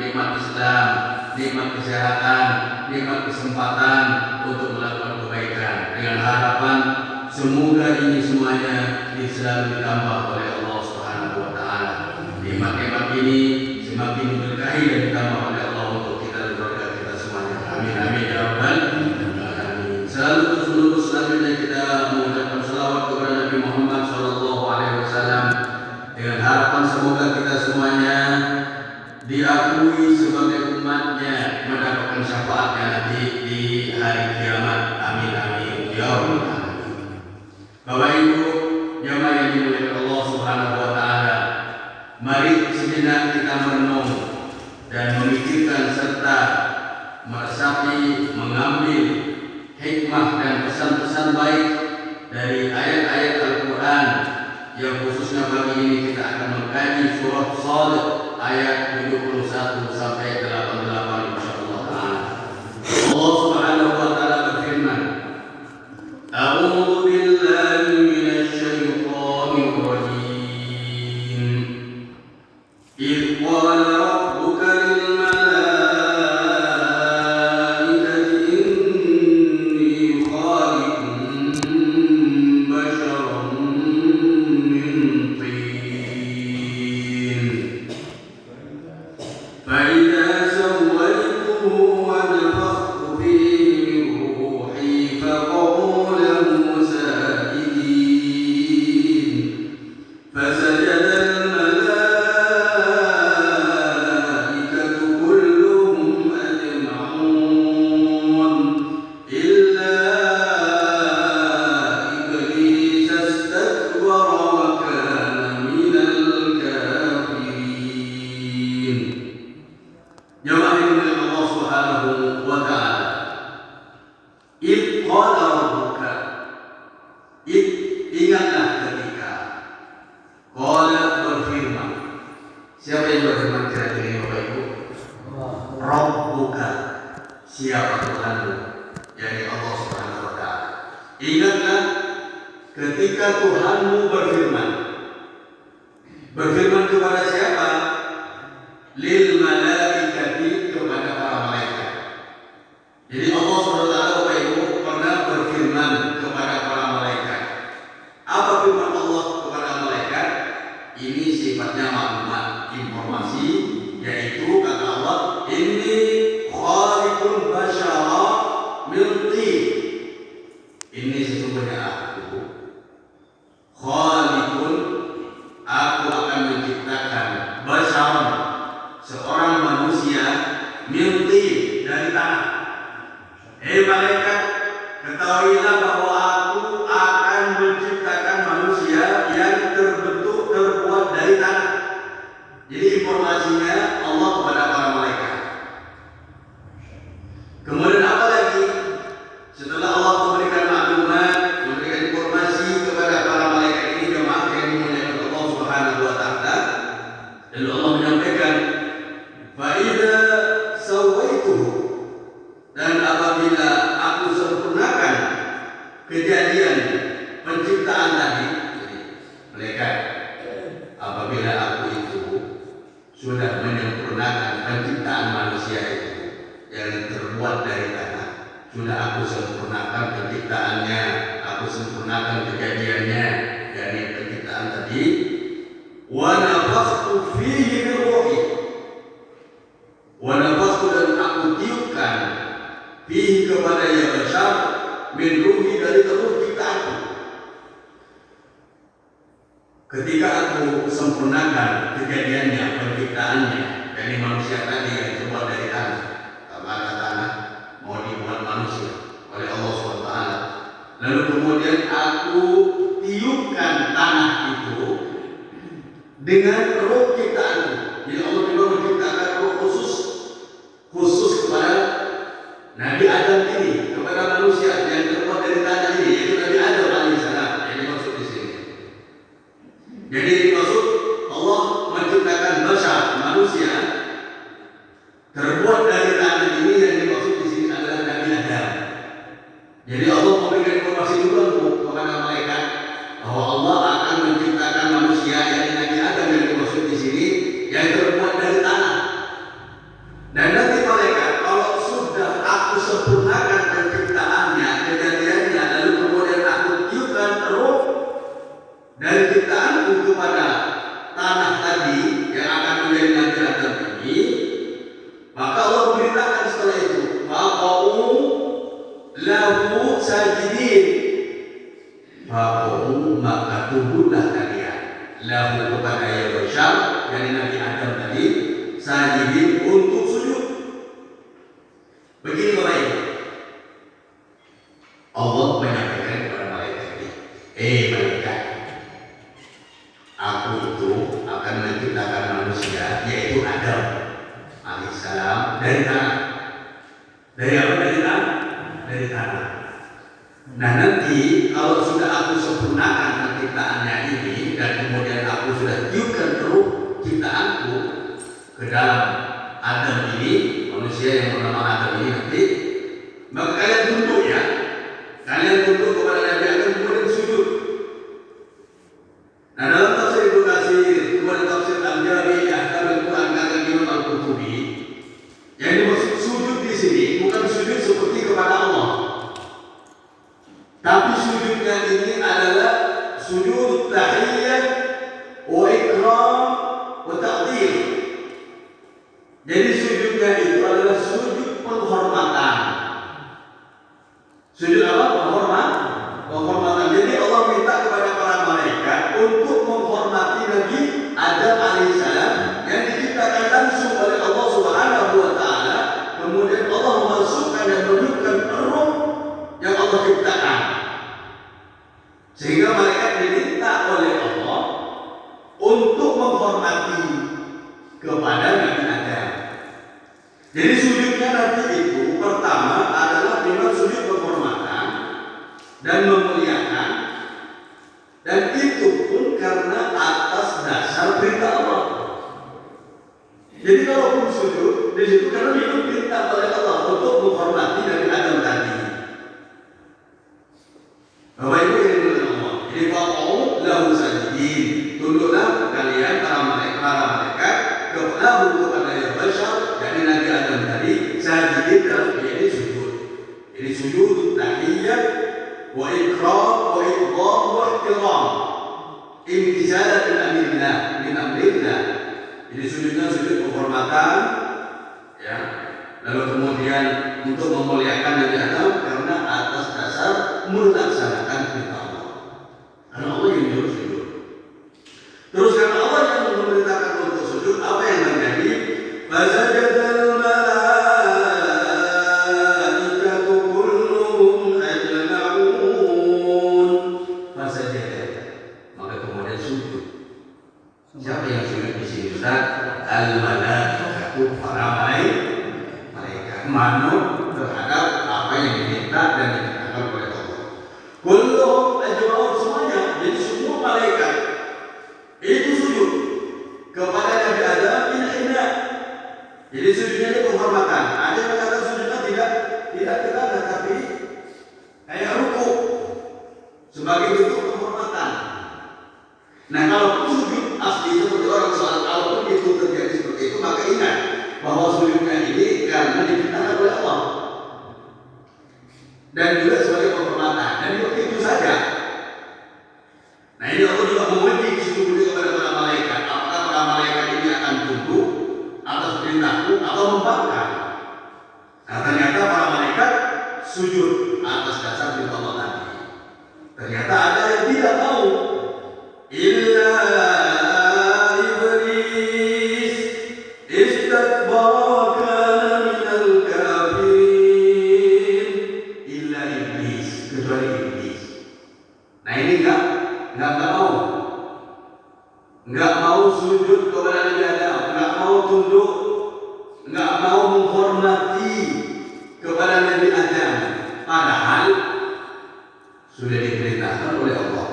nikmat Islam, nikmat kesehatan, nikmat kesempatan untuk melakukan kebaikan dengan harapan semoga ini semuanya selalu ditambah oleh Allah Subhanahu wa taala. Nikmat-nikmat ini semakin diberkahi dan ditambah oleh Allah untuk kita dan keluarga kita semuanya. Amin amin ya rabbal alamin. Selalu terus selanjutnya kita mengucapkan salawat kepada Nabi Muhammad sallallahu alaihi wasallam dengan harapan semoga kita semuanya diakui sebagai umatnya, mendapatkan syafaatnya nanti di hari kiamat. Amin amin ya rabbal alamin. Bapak Ibu jamaah yang dimuliakan Allah Subhanahu wa taala, mari sejenak kita merenung dan memikirkan serta meresapi, mengambil hikmah dan pesan-pesan baik dari ayat-ayat Al-Quran yang khususnya pagi ini kita akan mengkaji surah Shad ayat 71 sampai 88 insyaallah taala. Allah Subhanahu wa taala berfirman, A'udzu billahi minasy syaithanir rajim. Idz qala rabbuka lil malaikati inni khaliqun basharan min tin. فإذا سويته ونفخت فيه من روحي فقعوا له ساجدين فسجد الملائكة كلهم أجمعون إلا إبليس استكبر وكان من الكافرين. Jamaah yang Allah Subhanahu wa taala. Idz qala rabbuka. Ingatlah ketika qala berfirman. Siapa yang berfirman kira-kira ini Bapak Ibu? Rabbuka. Siapa Tuhanmu? Yakni Allah Subhanahu wa taala. Ingatlah ketika Tuhanmu berfirman. Berfirman kepada siapa? Lil malaikati, kepada para malaikat. Jadi Allah SWT Bapak Ibu pernah berfirman kepada para malaikat. Apa firman Allah kepada malaikat? Ini sifatnya maklumat, informasi, yaitu kata Allah, inni khaliqun basyara min tin. Ini sesungguhnya aku khaliqun, aku akan menciptakan basyaran, seorang manusia minti dari tanah. Malaikat, ketahuilah bahwa aku akan menciptakan manusia yang terbuat dari tanah. Jadi informasinya Allah kepada para malaikat. Kemudian apa lagi? Setelah Allah memberikan maklumat, memberikan informasi kepada para malaikat ini, jemaah yang dimuliakan Allah Subhanahu wa taala, lalu Allah menyampaikan, Fa'idha sawaituhu, dan apabila aku sempurnakan kejadian penciptaan tadi, mereka apabila aku itu sudah menyempurnakan penciptaan manusia itu yang terbuat dari tanah, sudah aku sempurnakan penciptaannya, aku sempurnakan kejadiannya dari penciptaan tadi, wa nafakhtu fihi min ruhi, wa nafakhtu, dan aku tiupkan fihi kepada ya bashar min ruhi, dari telur ciptaanku. Ketika aku sempurnakan kejadiannya, penciptaannya dari manusia tadi yang terbuat dari tanah, karena tanah mau dibuat manusia oleh Allah SWT, lalu kemudian aku tiupkan tanah itu dengan roh ciptaanku. Jadi Allah juga menciptakan roh khusus kepada Nabi Adam ini, kepada manusia yang terbuat dari tanah ini, yaitu Nabi Adam alaihissalam. Ini maksud di sini. Jadi maksud Allah menciptakan manusia terbuat dari tanah ini, yang dimaksud di sini adalah Nabi Adam. Jadi Allah memberikan informasi juga kepada malaikat bahwa Allah akan menciptakan manusia yang Nabi Adam yang dimaksud di sini sajidin untuk sujud. Begini Bapak Ibu, Allah menyampaikan kepada malaikat ini, malaikat, aku itu akan menciptakan manusia, yaitu Adam alaihissalam dari tanah. Dari apa? Dari tanah. Dari tanah. Nah nanti kalau sudah aku sempurnakan penciptaannya ini dan kemudian aku sudah tiupkan ruh ciptaanku ke dalam Adam ini, manusia yang bernama Adam ini nanti, maka kalian tunduk ya. Kalian tunduk kepada Nabi Adam kemudian sujud. Nah dalam tafsir Ibnu Katsir, kemudian tafsir Al-Jami, Ahkam Al-Quran kata Imam Al-Qurtubi, yang dimaksud sujud di sini bukan sujud seperti kepada Allah, tapi sujudnya ini adalah sujud tahiyyah wa ikram wa ta'dhim. Jadi sujudnya itu adalah sujud penghormatan. Sujud apa? Penghormatan. Jadi Allah minta kepada para malaikat untuk menghormati Nabi Adam alaihissalam yang diciptakan langsung oleh Allah Subhanahu wa taala. Kemudian Allah memasukkan dan menunjukkan ruh yang Allah ciptakan. Sehingga malaikat diminta oleh Allah untuk menghormati kepada Nabi Adam. Jadi sujudnya nanti itu pertama adalah dengan sujud penghormatan dan memuliakan, dan itu pun karena atas dasar perintah Allah. Jadi kalau pun sujud di situ karena itu perintah oleh Allah untuk menghormati Nabi Adam tadi. Bapak Ibu yang dimuliakan Allah, jadi faqa'u lahu sajidin, tunduklah kalian para malaikat kepada ya bashar, yakni Nabi Adam tadi, sajidin dalam ini sujud. Ini sujud tahiyyah wa ikram wa idgham wa ihtiram, imtisalan min amrillah. Jadi sujudnya sujud penghormatan, ya. Lalu kemudian untuk memuliakan Nabi Adam karena atas dasar melaksanakan perintah Allah. Karena Allah yang menyuruh sujud. Terus karena Allah yang memerintahkan untuk sujud, apa yang terjadi? Fasajadal malaikatu kulluhum ajma'un. Fasajadal, maka kemudian sujud. Siapa yang sujud di sini? Ustaz? Al-malaikatu, para malaikat, manut terhadap apa yang diminta dan dikatakan oleh Allah. Kulluhum ajma'un, semuanya. Jadi semua malaikat itu sujud kepada Nabi Adam inhina. Jadi sujudnya itu penghormatan. Ada yang mengatakan sujudnya tidak kita, tapi kayak ruku sebagai bentuk penghormatan. Nah kalau sujud asli seperti orang sholat, kalau itu terjadi seperti itu, maka ingat bahwa sujudnya ini karena diciptakan oleh Allah dan juga sebagai penghormatan, dan itu saja. Nah ini Allah juga menguji sujud kepada para malaikat. Apakah para malaikat ini akan tunduk atas perintahku atau membangkang? Nah ternyata para malaikat sujud atas dasar perintah Allah tadi. Ternyata ada yang tidak mau. Illa iblis istakbara kana minal kafirin. Illa iblis, kecuali iblis. Nah ini enggak mau sujud kepada Nabi Adam, enggak mau tunduk, enggak mau menghormati kepada Nabi Adam, padahal sudah diperintahkan oleh Allah.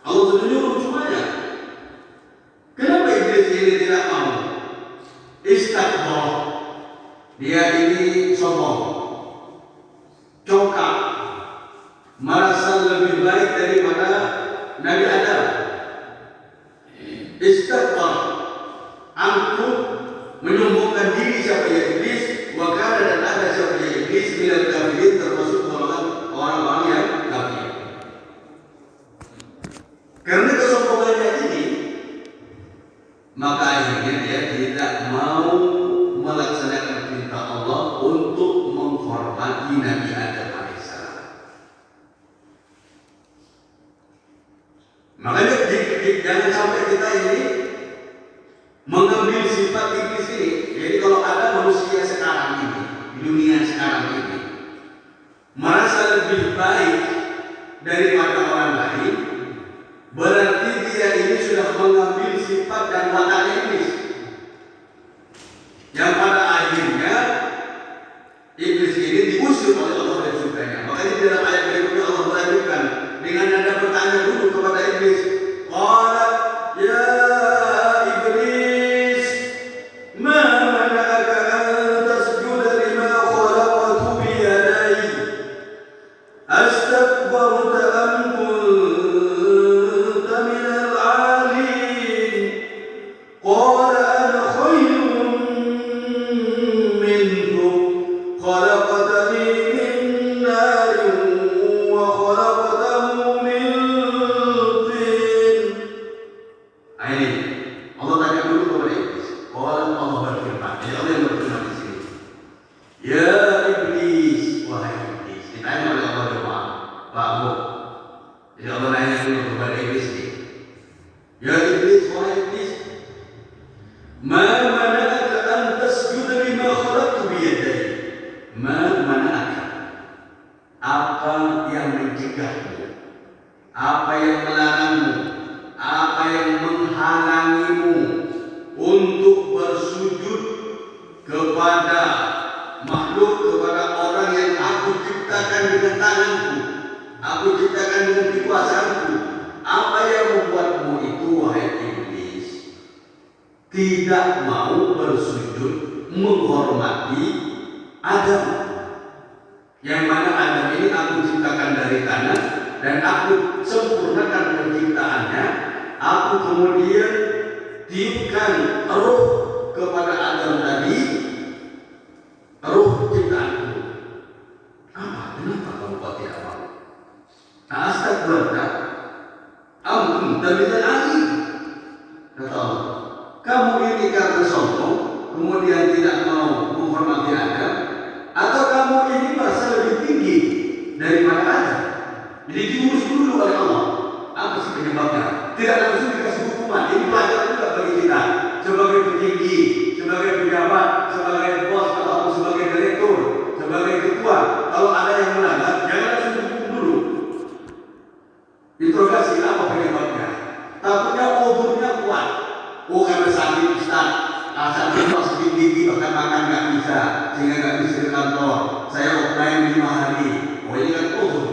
Allah sudah nyuruh semuanya. Kenapa iblis ini tidak mau? Istakbar, dia ini sombong, congkak, merasa lebih baik daripada Nabi Adam. Istakbar, angkuh, menyombongkan diri siapa ya iblis, wakana dan ada siapa ya iblis minal kafirin, termasuk golongan orang-orang yang kafir. Karena kesombongannya ini, maka akhirnya dia tidak mau melaksanakan perintah Allah untuk sifat iblis ini. Jadi kalau ada manusia sekarang ini, di dunia sekarang ini, merasa lebih baik daripada orang lain, berarti dia ini sudah mengambil sifat dan watak iblis, yang pada akhirnya iblis ini diusir oleh Allah dari surganya. Makanya di dalam ayat berikutnya Allah melanjutkan dengan nada bertanya dulu kepada iblis. Qala ya iblis, ma mana'aka an tasjuda lima khalaqtu bi yadayya astakbarta am kunta minal 'alin? Qala ana khairun minhu khalaqtani min narin wa khalaqtahu min tin. Ini Allah tanya dulu kepada iblis. Allah berfirman. Jadi Allah yang berfirman di sini. Ya iblis, wahai iblis. Ditanya oleh Allah jemaah. Pak Bu. Jadi Allah nanya dulu kepada iblis ini. Ya iblis, wahai iblis. Ma mana'aka an tasjuda lima khalaqtu bi yadayya? Ma mana'aka? Apa yang mencegahmu? Apa yang melarangmu? Apa yang menghalangimu untuk bersujud kepada makhluk, kepada orang yang aku ciptakan dengan tanganku, aku ciptakan dengan kekuasaanku? Apa yang membuatmu itu, wahai iblis, tidak mau bersujud menghormati Adam, yang mana Adam ini aku ciptakan dari tanah dan aku sempurnakan penciptaannya. Aku kemudian tiupkan roh kepada Adam tadi, roh ciptaanku. Apa? Kenapa kamu kok tidak mau? Astakbarta am kunta minal 'alin? Kata Allah, kamu ini karena sombong kemudian tidak mau menghormati Adam, atau kamu ini merasa lebih tinggi daripada Adam? Jadi diurus dulu oleh Allah. Apa sih penyebabnya? Tidak langsung dikasih hukuman. Ini pelajaran juga bagi kita sebagai petinggi, sebagai pejabat, sebagai bos atau sebagai direktur, sebagai ketua. Kalau ada yang melanggar, jangan langsung dihukum dulu. Interogasi apa penyebabnya? Takutnya udurnya kuat. Oh, karena sakit Ustaz, sakit sedikit gigi bahkan makan nggak bisa, sehingga nggak bisa ke kantor. Saya offline 5 hari. Oh, ini kan udur,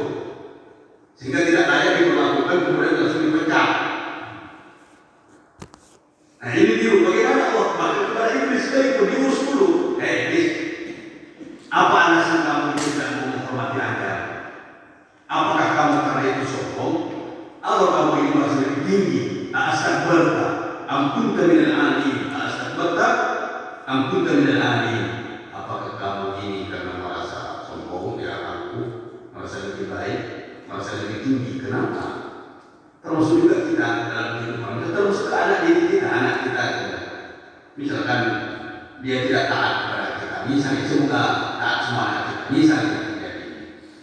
sehingga tidak layak diperlakukan, kemudian langsung dipecat. Nah ini dia, bagaimana Allah bahkan kepada iblis sekalipun diurus dulu. Iblis, apa alasan kamu tidak mau menghormati Adam? Apakah kamu karena itu sombong? Atau kamu ini merasa lebih tinggi? Astakbarta am kunta minal 'alin? Astakbarta am kunta minal 'alin? Apakah kamu ini karena merasa sombong di hadapanku, merasa lebih baik, merasa lebih tinggi? Kenapa? Termasuk juga kita dalam kehidupan kita, termasuk ke anak didik kita, anak kita. Misalkan dia tidak taat kepada kita, misalnya, semoga taat semua anak kita, misalnya terjadi.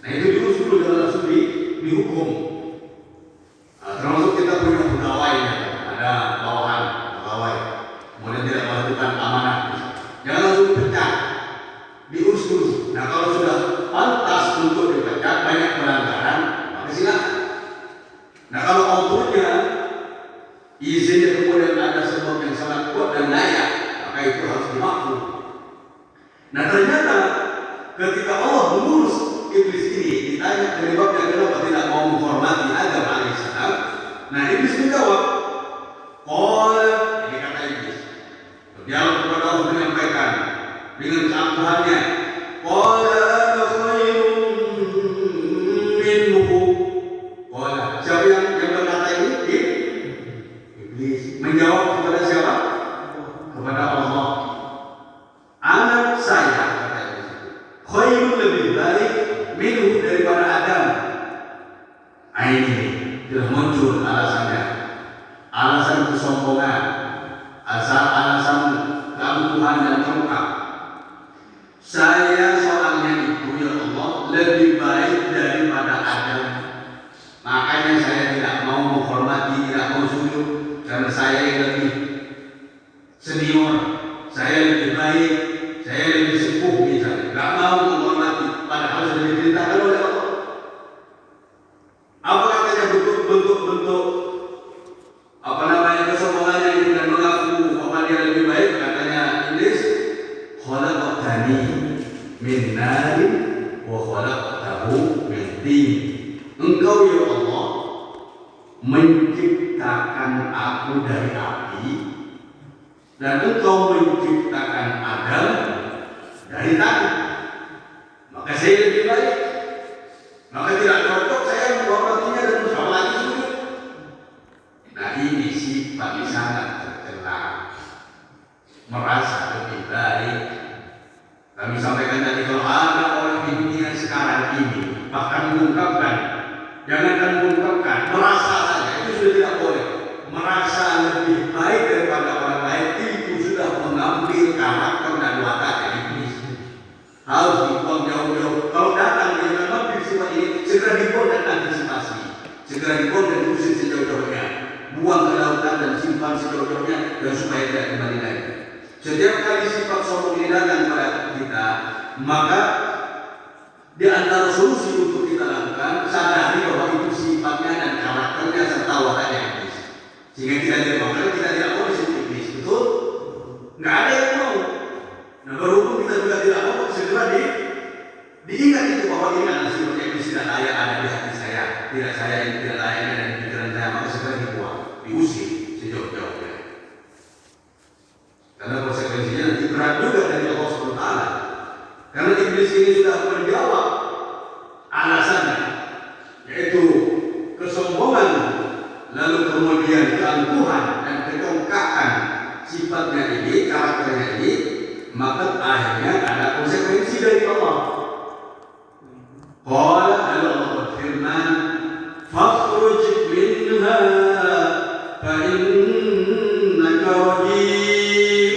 Nah itu diurus dulu, jangan langsung dihukum. Termasuk kita punya pegawai, ada bawahan pegawai, kemudian tidak melakukan amanah, jangan langsung dipecat, diurus dulu. Nah kalau sudah pantas untuk dipecat, banyak pelanggaran, maka silakan. Nah kalau autornya izinnya kemudian ada sebab yang sangat kuat dan layak, maka itu harus dimaklum. Nah ternyata ketika Allah mengurus iblis ini, ditanya penyebabnya kenapa tidak mau menghormati Adam alaihissalam. Nah iblis menjawab, qala, ini kata iblis, berdialog kepada Allah, menyampaikan dengan keangkuhannya, qala ana khairun minhu. Qala, siapa yang berkata ini? Iblis menjawab kepada siapa? Kepada Allah. Anak saya, kata iblis, khairun, lebih baik, minhu, daripada Adam. Ini sudah muncul alasannya, alasan kesombongan, alasan keangkuhan dan congkak. Saya soalnya itu saya lebih baik, saya lebih sepuh misalnya, nggak mau menghormati, padahal sudah diperintahkan oleh Allah. Apa katanya bentuk-bentuk apa namanya kesombongannya ini dan mengaku bahwa dia lebih baik? Katanya iblis, khalaqtani min narin wa khalaqtahu min tin. Engkau ya Allah menciptakan aku dari api dan engkau menciptakan Adam dari tanah. Maka saya lebih baik. Maka tidak cocok saya menghormatinya dan apalagi sujud. Nah ini sifat sangat tercela, merasa lebih baik. Kami sampaikan tadi kalau ada orang di dunia sekarang ini bahkan mengungkapkan, jangankan mengungkapkan, merasa saja itu sudah tidak boleh. Merasa lebih baik daripada orang lain itu sudah mengambil karakter dan watak dari iblis. Harus dibuang jauh-jauh. Kalau datang dia mengambil sifat ini, segera dibuang dan antisipasi, segera dibuang dan usir sejauh-jauhnya, buang ke lautan dan simpan sejauh-jauhnya dan supaya tidak kembali lagi. Setiap kali sifat sombong ini datang pada kita, maka di antara solusi untuk kita lakukan, sadari bahwa itu sifatnya dan karakternya serta wataknya iblis. Sehingga kita tidak mau, kita tidak mau disebut iblis, betul? Nggak ada yang mau. Nah berhubung kita juga tidak mau, segera diingat itu bahwa ini adalah sifat iblis, tidak layak ada di hati saya, tidak saya ini tidak layak ada di pikiran saya, maka segera dibuang, diusir sejauh-jauhnya. Karena konsekuensinya nanti berat juga dari Allah SWT. Karena iblis ini sudah menjawab alasannya, yaitu kesombongan, lalu kemudian keangkuhan dan kedongkakan sifatnya ini, karakternya ini, maka akhirnya ada konsekuensi dari Allah. Qala, lalu Allah berfirman, fakhruj minha fa innaka rajim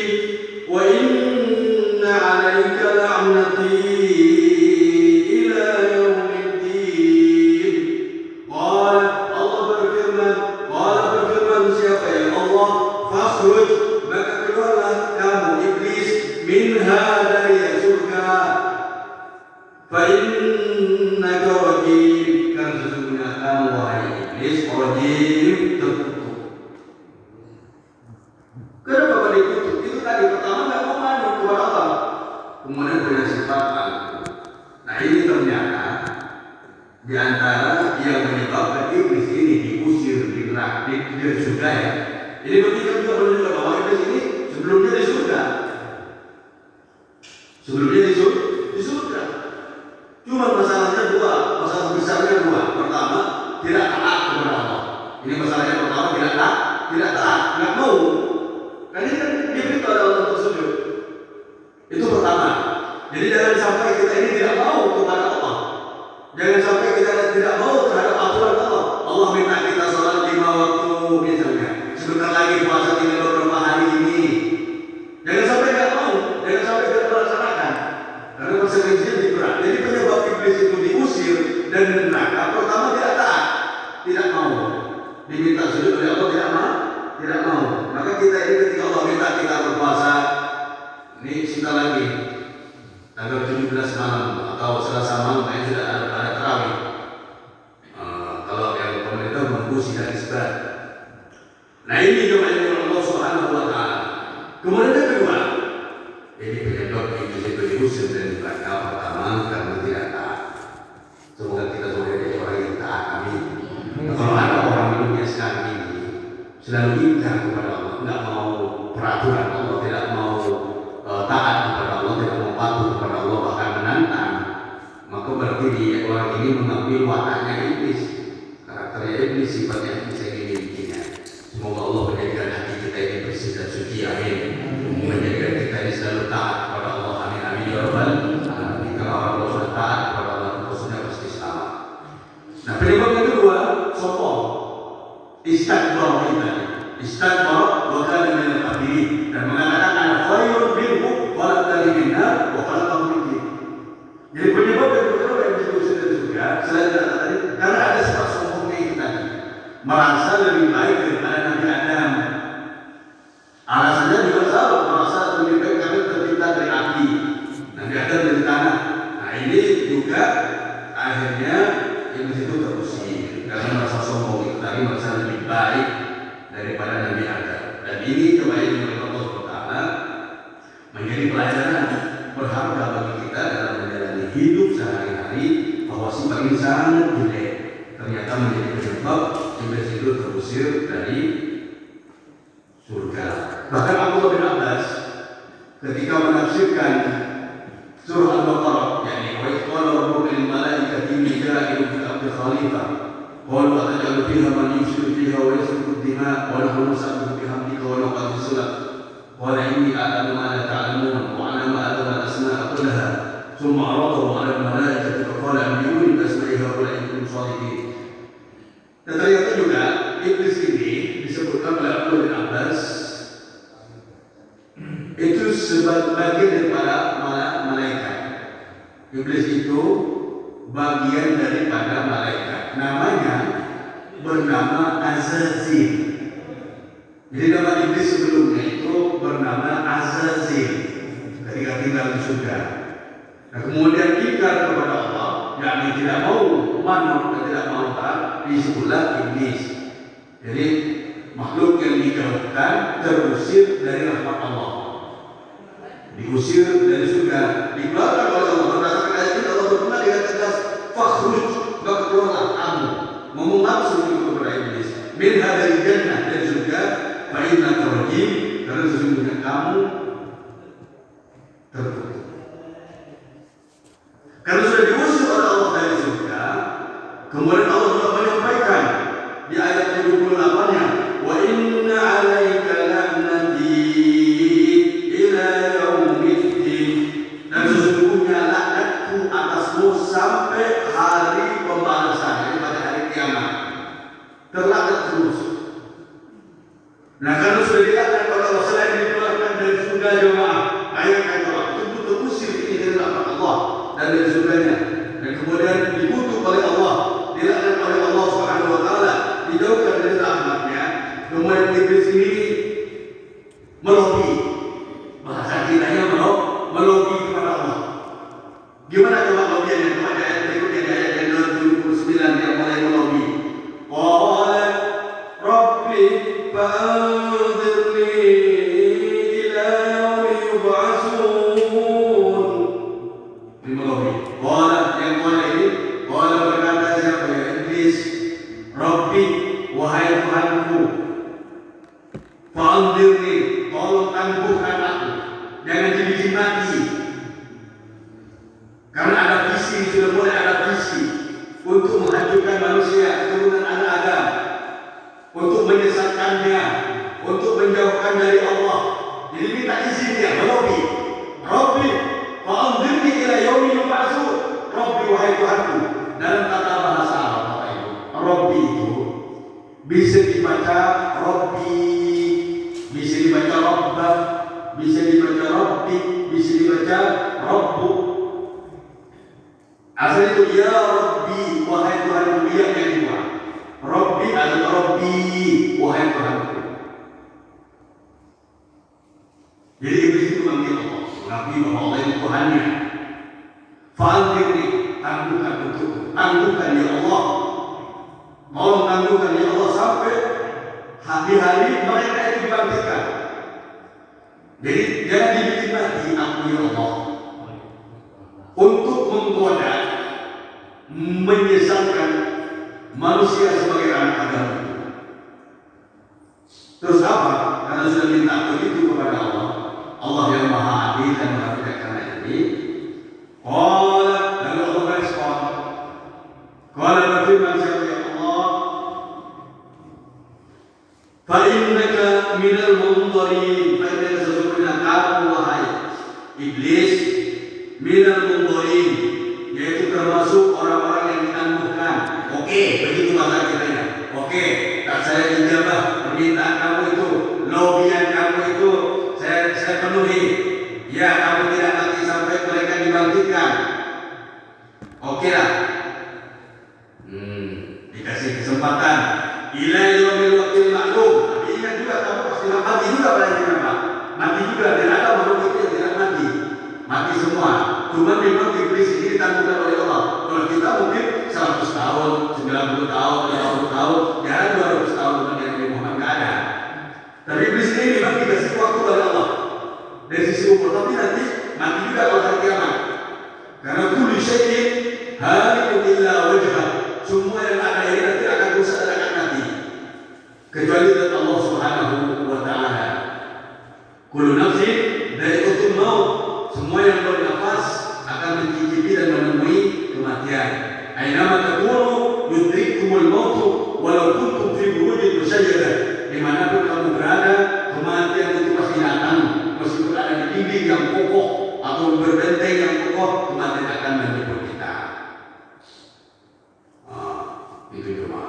wa inna 'alaika la'nati ila yaumiddin. Qala, Allah berfirman siapa ya Allah? Fakhruj, maka keluarlah kamu iblis, minha dari surga. Fa innaka rajim, karena sesungguhnya kamu wahai iblis rajim, terkutuk. Kenapa kau dikutuk? Itu tadi pertama nggak mau manut kepada Allah, kemudian punya sifat aku. Nah ini ternyata di antara yang menyebabkan iblis ini diusir dari surga ya. Jadi kita juga menunjukkan bahwa iblis ini sebelumnya di surga. Sebelumnya di surga. Cuma masalahnya dua, masalah besarnya dua. Pertama, tidak taat kepada Allah. Ini masalahnya pertama, tidak taat, nggak mau. Karena ini kan diberitahu oleh Allah untuk sujud. Itu pertama. Jadi jangan sampai kita ini tidak mau kepada Allah. Jangan sampai kita tidak mau terhadap aturan Allah. Allah minta kita sholat 5 waktu misalnya. Sebentar lagi puasa tinggal beberapa hari ini. Jangan sampai nggak mau, jangan sampai tidak melaksanakan. Karena konsekuensinya lebih berat. Jadi penyebab iblis itu diusir dan neraka pertama tidak taat, tidak mau. Diminta sujud oleh Allah tidak mau. Maka kita ini ketika Allah minta kita berpuasa, ini sebentar lagi tanggal 17 malam atau Selasa malam yang sudah ada tarawih. Kalau yang pemerintah menunggu sidang isbat. Nah ini doa yang Allah Subhanahu wa Ta'ala. Kemudian yang kedua, ini penyebab iblis itu diusir dari neraka pertama karena tidak taat. Semoga kita semua jadi orang yang taat, amin. Kalau ada orang di dunia sekarang ini selalu ingkar kepada Allah, tidak mau peraturan Allah, tidak mau taat kepada Allah, tidak mau patuh kepada Allah, bahkan menantang, maka berarti dia orang ini mengambil wataknya iblis, karakternya iblis, sifatnya iblis yang dimilikinya. Semoga Allah menjadikan hati kita ini bersih dan suci, amin. Menjadikan kita ini selalu taat kepada Allah, amin, amin ya rabbal alamin. Kalau orang sudah taat kepada Allah, terusnya pasti selamat. Nah penyebab yang kedua, sombong, istakbar wa kana minal kafirin, dan mengatakan ana khairun minhu khalaqtani min nar wa khalaqtahu min tin. Jadi penyebab yang kedua yang disebut surga selain tadi karena ada menjadi pelajaran berharga bagi kita dalam menjalani hidup sehari-hari, bahwa sifat ini sangat jelek ternyata menjadi penyebab iblis itu terusir dari surga. Bahkan Abdullah bin Abbas ketika menafsirkan surah Al-Baqarah, yakni wa idh qala rabbuka lil malaikati inni ja'ilun fil ardi khalifah qalu ataj'alu fiha man yufsidu fiha wa yasfiku ad-dima' wa nahnu nusabbihu bihamdika wa nuqaddisu lak qala inni a'lamu ma la ta'lamun wa a'lamu adama al-asma'a kullaha thumma 'aradahu 'ala al-malaikati fa qala anbi'uni bi asma'i haula'i in kuntum shadiqin. Dan ternyata juga iblis ini disebutkan oleh Abdullah bin Abbas itu sebagai bagian daripada malaikat. Iblis itu bagian daripada malaikat. Namanya bernama Azazil. Jadi nama iblis sebelumnya itu bernama Azazil ketika tinggal di surga. Nah, kemudian ingkar kepada Allah, yakni tidak mau manut dan tidak mau taat, disebutlah iblis. Jadi makhluk yang dijauhkan, terusir dari rahmat Allah, diusir dari surga, dikeluarkan oleh Allah. Berdasarkan ayat ini Allah berfirman dengan tegas, "Fakhruj, maka keluarlah kamu." Ngomong langsung itu kepada iblis, "Minha dari jannah, dari surga, fa innaka rajim, karena sesungguhnya kamu terkutuk." Karena sudah diusir oleh Allah dari surga, kemudian Allah juga menyampaikan di ayat 78-nya, "Wa inna 'alaika la'nati ila yaumiddin." Dan sesungguhnya laknatku atasmu sampai hari pembalasan, yaitu pada hari kiamat. Terlaknat terus. Nah, karena sudah dilaknat oleh Allah, selain dikeluarkan dari surga jemaah, ayat kata Allah itu terusir ini dari rahmat Allah dan dari surganya, dan kemudian dikutuk oleh Allah, dilaknat oleh Allah Subhanahu wa taala, dijauhkan dari rahmatnya. Kemudian iblis ini melobi, bahasa kitanya melobi kepada Allah. Gimana coba lobiannya? Coba ayat berikutnya, di ayat yang 79 yang mulai melobi. Qala rabbi fa'anzirni ila yaumi yub'atsun. Ini melobi. Qala ini, qala berkata siapa ya? Iblis. Rabbi, wahai Tuhanku, fa'anzirni, tolong tangguhkan aku, jangan dibikin mati. Karena ada visi, sudah mulai ada visi untuk menghancurkan manusia, keturunan anak Adam, untuk menyesatkannya, untuk menjauhkan dari Allah. Jadi minta izin dia, melobi. Rabbi, fa'anzirni ila yaumi yub'atsun. Rabbi, wahai Tuhanku. Dalam tata bahasa Arab, Rabbi itu bisa dibaca Rabbi, bisa dibaca Rabbah, bisa dibaca Rabbi, bisa dibaca Rabbu. Asal itu ya Rabbi, wahai Tuhanku, yang kedua. Rabbi atau Rabbi, wahai Tuhanku. Jadi iblis itu memanggil Allah, mengakui bahwa Allah itu Tuhannya. Fa'anzirni, tangguhkan untukku, tangguhkan ya Allah. Tolong tangguhkan ya Allah sampai hari-hari mereka itu dibangkitkan. Jadi jangan dibikin mati aku ya Allah, untuk menggoda, menyesatkan manusia sebagai anak Adam. Terus apa? Karena sudah minta begitu kepada Allah, Allah yang maha adil dan maha bijaksana ini, qala, lalu Allah respon. Qala berfirman siapa ya Allah, fa innaka minal munzarin, fa innaka sesungguhnya kamu wahai iblis, minal munzarin, yaitu termasuk orang-orang yang ditangguhkan. Oke, begitu bahasa kitanya. Oke, tak saya ijabah permintaan kamu itu, lobian kamu itu saya penuhi. Ya, kamu tidak mati sampai mereka dibangkitkan. Oke lah. Dikasih kesempatan. Ila yaumil waqtil ma'lum. Tapi ingat juga kamu pasti mati juga pada hari kiamat. Mati juga, tidak ada makhluk itu yang tidak mati. Mati semua. Cuma memang iblis ini ditangguhkan oleh Allah. Kalau kita mungkin 100 tahun, 90 tahun, 50 tahun, ya 200 tahun dengan Nabi Muhammad nggak ada. Tapi iblis ini memang dikasih waktu oleh Allah dari sisi umur. Tapi putih nanti mati juga pada hari kiamat. Karena kullu syai'in halikun illa wajhah. Semua yang ada ini nanti akan rusak dan akan mati. Kecuali zat Allah Subhanahu wa taala. Kullu nafsin dha'iqatul maut. Semua yang bernafas akan mencicipi dan menemui kematian. Ainama takunu yudrikumul maut walau kuntum fi burujin musayyadah. Dimanapun kamu berada, kematian itu pasti datang. Meskipun ada di dinding yang kokoh atau berbenteng yang kokoh, kematian akan menjemput kita. Itu cuma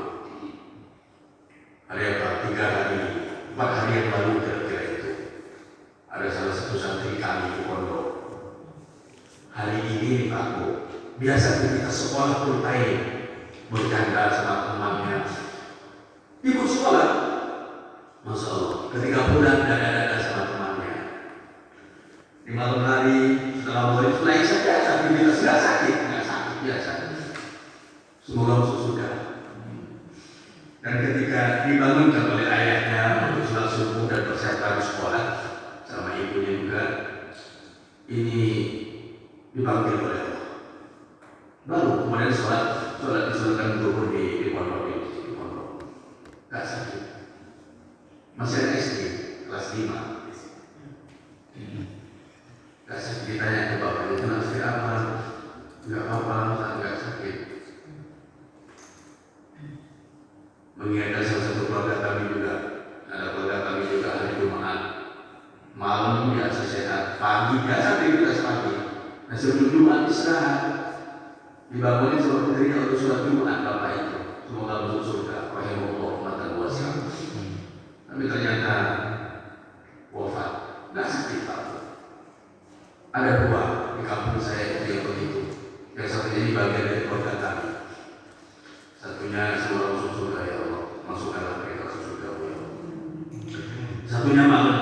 hari apa? 3 hari, 4 hari yang lalu kira-kira itu. Ada salah satu santri kami di pondok. Hari ini Pak Bu, biasa kita sekolah full time bercanda sama temannya. Ikut sekolah, Masya Allah, ketika pulang dada-dada sama temannya. Di malam hari setelah mulai naik saja, aktivitas nggak sakit biasa. Semoga masuk surga. Dan ketika dibangunkan oleh ayahnya untuk sholat subuh dan persiapan sekolah sama ibunya juga, ini dipanggil oleh Allah. Baru kemudian sholat disunahkan zuhur di pondok di pondok. Gak sakit. Masih ada SD kelas 5. Gak sakit. Ditanya ke bapaknya, kenapa sakit apa? Gak apa-apa, gak sakit. Mengingatkan salah satu keluarga kami juga. Ada keluarga kami juga hari Jumat. Malam biasa sehat, pagi biasa aktivitas pagi. Nah sebelum Jumat istirahat, dibangunin sama putrinya untuk sholat Jumat bapak itu. Semoga masuk surga. Rahimahullah matan wasa. Tapi ternyata wafat. Nggak sakit Pak. Ada 2 di kampung saya yang begitu. Yang satunya ini bagian dari keluarga kami. Satunya semoga masuk surga ya Allah. Masukkanlah mereka ke surga ya Allah. Satunya malam.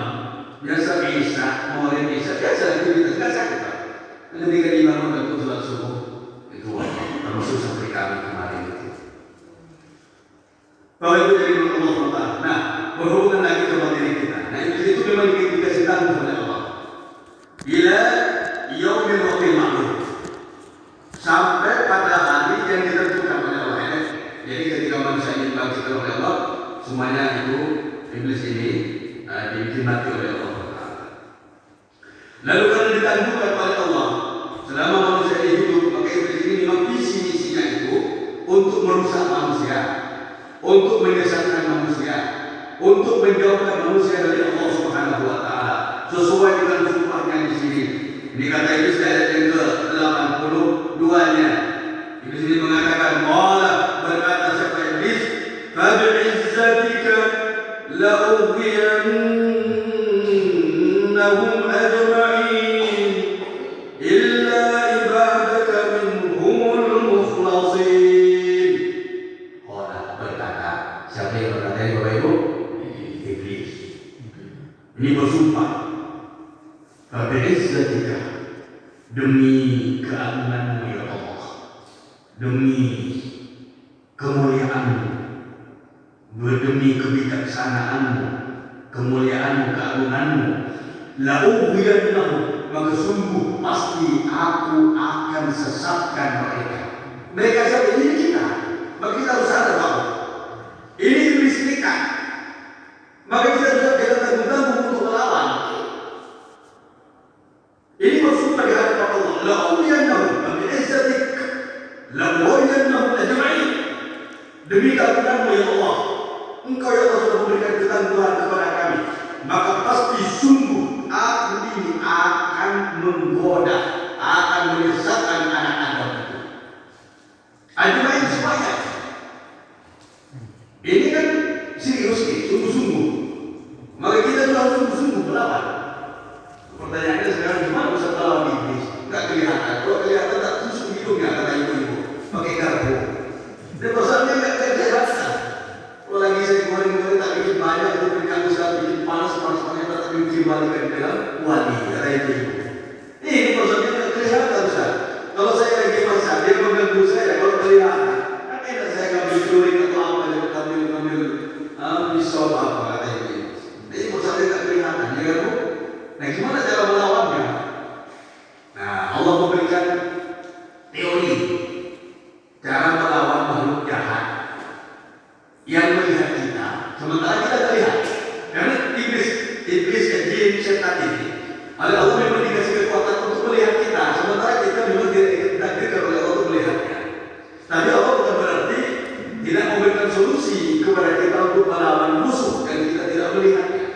Biasa bisa, mulai bisa, biasa aktivitas nggak sakit Pak. Ketika dibangun untuk sholat subuh itu termasuk seperti kami kemarin itu. Bahwa itu jadi Allah SWT. Nah, berhubungan lagi ke materi kita. Nah, itu memang dikasih tanggung oleh Allah. Ila yaumil waqtil ma'lum. Sampai pada hari yang ditentukan oleh Allah. Jadi ketika manusia ini dibangkitkan oleh Allah, semuanya itu iblis ini dibikin mati oleh Allah. Lalu karena ditangguhkan oleh Allah, selama manusia ini hidup, maka iblis ini memang visi-misinya itu untuk merusak manusia, untuk menyesatkan manusia, untuk menjauhkan manusia dari Allah Subhanahu wa taala. Sesuai dengan sumpahnya di sini. Ini kata iblis ayat yang ke-82-nya. Iblis ini mengatakan, "Qala," berkata siapa iblis, "Fa bi'izzatika la'ughwiyannahum ajma'in illa ibadaka minhumul mukhlasin." Qala, berkata, siapa yang berkata ini Bapak Ibu? Iblis. Ini bersumpah, "Fa bi'izzatika," demi keagunganmu ya Allah, demi kemuliaanmu, demi kebijaksanaanmu, kemuliaanmu, keagunganmu, la'ughwiyannahum, maka sungguh pasti aku akan sesatkan mereka. Mereka siapa? Ini kita. Maka kita harus sadar bahwa ini iblis nekat. Maka kita harus jangan tanggung-tanggung untuk melawan. Ini bersumpah di hadapan Allah, la'ughwiyannahum bi'izzatik la'ughwiyannahum ajma'in. Demi keagunganmu ya Allah, Engkau ya Allah sudah memberikan ketangguhan kepada kami, maka pasti sungguh aku ini akan menggoda, akan menyesatkan anak Adam itu. Ajma'in semuanya. Ini kan serius nih, sungguh-sungguh. Maka kita juga harus sungguh-sungguh melawan. Pertanyaannya sekarang gimana bisa melawan iblis? Enggak kelihatan. Kalau kelihatan tak tusuk hidungnya kata ibu-ibu pakai garpu. Dan masalahnya enggak kelihatan. Kalau lagi saya kemarin tak bikin banyak untuk berikan usaha bikin panas-panas tak bikin balikan dengan wali kata ibu-ibu. Ini masalah memberikan teori cara melawan makhluk jahat yang melihat kita, sementara kita tak lihat. Karena iblis dan jin setan ini, oleh Allah memang dikasih kekuatan untuk melihat kita, sementara kita memang ditakdirkan oleh Allah untuk melihatnya. Tapi Allah bukan berarti tidak memberikan solusi kepada kita untuk melawan musuh dan kita tidak melihatnya.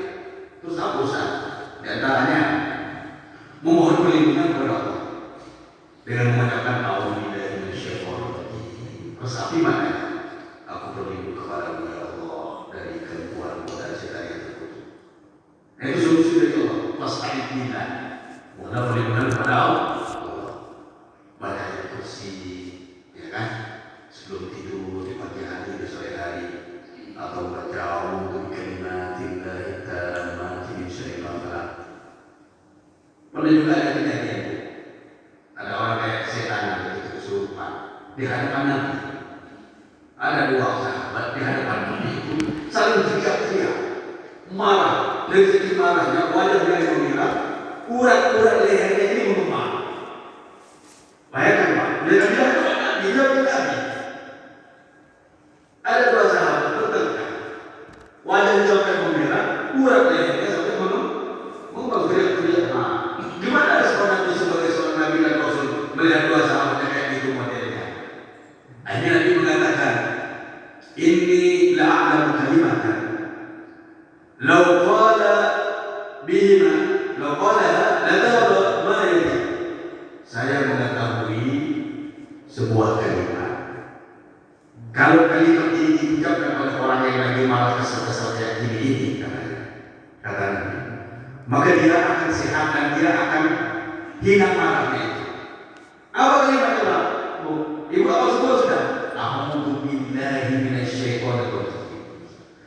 Terus apa Ustaz? Di antaranya memohon perlindungan kepada Allah dengan mengucapkan A'udzubillahi minasyaitonir rajim. Resapi mana? Aku berlindung kepadamu ya Allah dari gangguan dan setan yang terkutuk. Nah, itu solusi dari Allah. Fasta'idz billah. Mohon perlindungan kepada Allah. Baca ayat kursi, ya kan? Sebelum tidur di pagi hari, di sore hari, atau baca A'udzu bikalimatillahit tammati min syarri ma khalaq. Pernah juga ada kejadian, ada orang kayak setan begitu kesurupan di hadapan Nabi. Ada dua sahabat di hadapan Nabi itu saling teriak-teriak, marah. Dari segi marahnya wajahnya yang memerah, urat-urat lehernya ini mengembang. Bayangkan Pak, dia bilang Nabi. Ada dua sahabat bertengkar, wajahnya sampai memerah, urat lehernya sampai mengembang teriak-teriak. Gimana respon Nabi sebagai seorang Nabi dan Rasul melihat dua sahabatnya kayak gitu modelnya? Akhirnya Nabi mengatakan, Inni la'alamu kalimatan law qala bihima law qala la dhahaba ma yajid. Saya mengetahui sebuah kalimat, kalau kalimat ini diucapkan oleh orang yang lagi malah kesal-kesal kayak gini kata Nabi, maka dia akan sehat dan dia akan hilang marahnya itu. Apa kalimat itu? Ibu apa semua sudah? A'udzu billahi minasyaitonir rajim.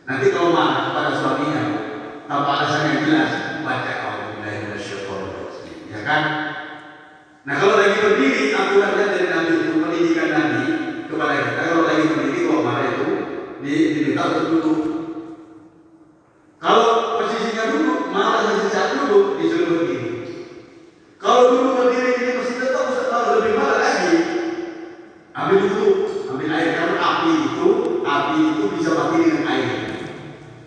Nanti kalau marah kepada suaminya tanpa alasan yang jelas, baca a'udzu billahi minasyaitonir rajim. Ya kan? Nah, kalau lagi berdiri, aturannya dari Nabi itu, pendidikan Nabi kepada kita, kalau lagi berdiri kalau marah itu diminta untuk duduk. Kalau posisinya duduk, marah di saat duduk disuruh berdiri. Kalau duduk berdiri ini mesti tetap Ustaz lebih marah lagi. Ambil duduk, ambil air, karena api itu bisa mati dengan air.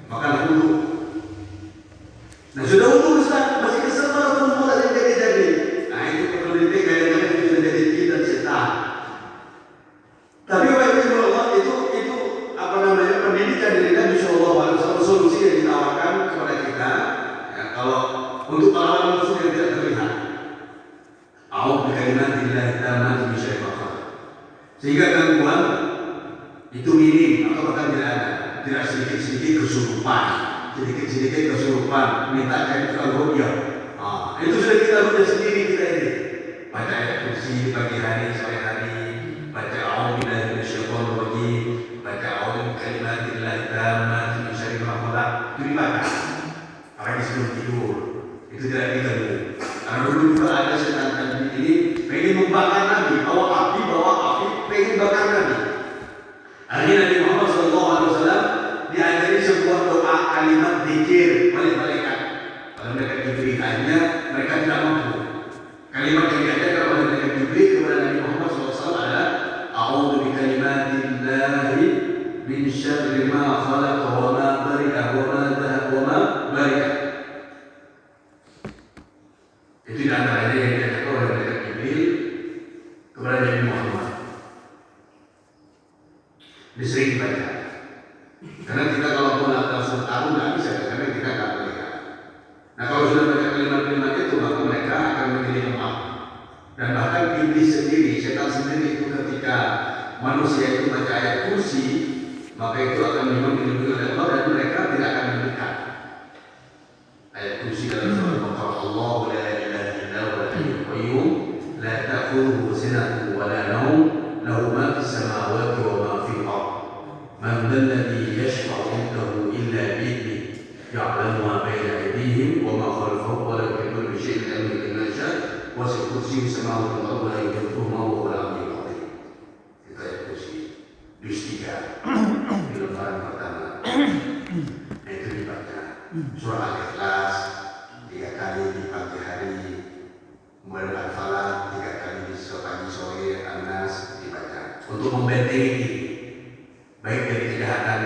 Maka duduk. Nah, sudah duduk Ustaz, masih kesel kalau mulai jadi. Nah, itu perlu kadang-kadang itu bisa jadi jin dan setan. Tapi Allah itu apa namanya, pendidikan dari Nabi Sallallahu Alaihi Wasallam, solusi yang ditawarkan kepada kita. Ya, kalau untuk melawan musuh yang tidak terlihat, A'udzu bikalimatillahi tammati min syarri ma khalaq. Sehingga gangguan itu minim atau bahkan tidak ada, tidak sedikit-sedikit kesurupan, minta kayak tukang ruqyah. Itu sudah kita ruqyah sendiri kita ini. Baca ayat kursi di pagi hari, sore hari, baca A'udzu billahi minasyaitonir rajim, baca A'udzu bikalimatillahi tammati min syarri ma khalaq. Itu dibaca. Apalagi sebelum tidur. Itu tidak diganggu. Karena dulu juga ada setan ini pengen membakar Nabi, bawa api, pengen bakar Nabi. Akhirnya Nabi Muhammad SAW diajari sebuah doa kalimat zikir oleh malaikat. Kalau mereka diberikannya, mereka tidak mampu. Kalimat yang diajarkan oleh malaikat Jibril kepada Nabi Muhammad SAW adalah A'udzu bikalimatillahi min syarri ma khalaq wa ma bari'a wa ma dhahab wa ma bari'a. Itu di antaranya yang diajarkan oleh malaikat Jibril kepada Nabi Muhammad. Disering dibaca. Karena kita kalau mau langsung tahu nggak bisa, karena kita nggak melihat. Nah, kalau sudah baca kalimat-kalimat itu, maka mereka akan menjadi lemah. Dan bahkan iblis sendiri, setan sendiri itu ketika manusia itu baca ayat kursi, maka itu akan memang dilindungi oleh Allah dan mereka tidak akan mendekat. Ayat kursi dalam surah Al-Baqarah, Allahu la ilaha illa huwal hayyul qayyum la ta'khudhuhu sinatun wa la nawm lahu ma fis samawati wa ma fil ardh man dhal ladzi yashfa'u 'indahu illa bi'idhnihi ya'lamu ma bayna aydihim wa ma khalfahum wa la yuhituna bi shay'in min ilmihi illa ma syaa wa wasi'a kursiyyuhu samawati wal ardh wa la yahuduhu ma huwa al-'aliyyul 'azim. Itu ayat kursi juz 3 di lembaran pertama. Itu dibaca surah Al-Ikhlas 3 kali di pagi hari, kemudian Al-Falaq 3 kali untuk membentengi diri, baik dari kejahatan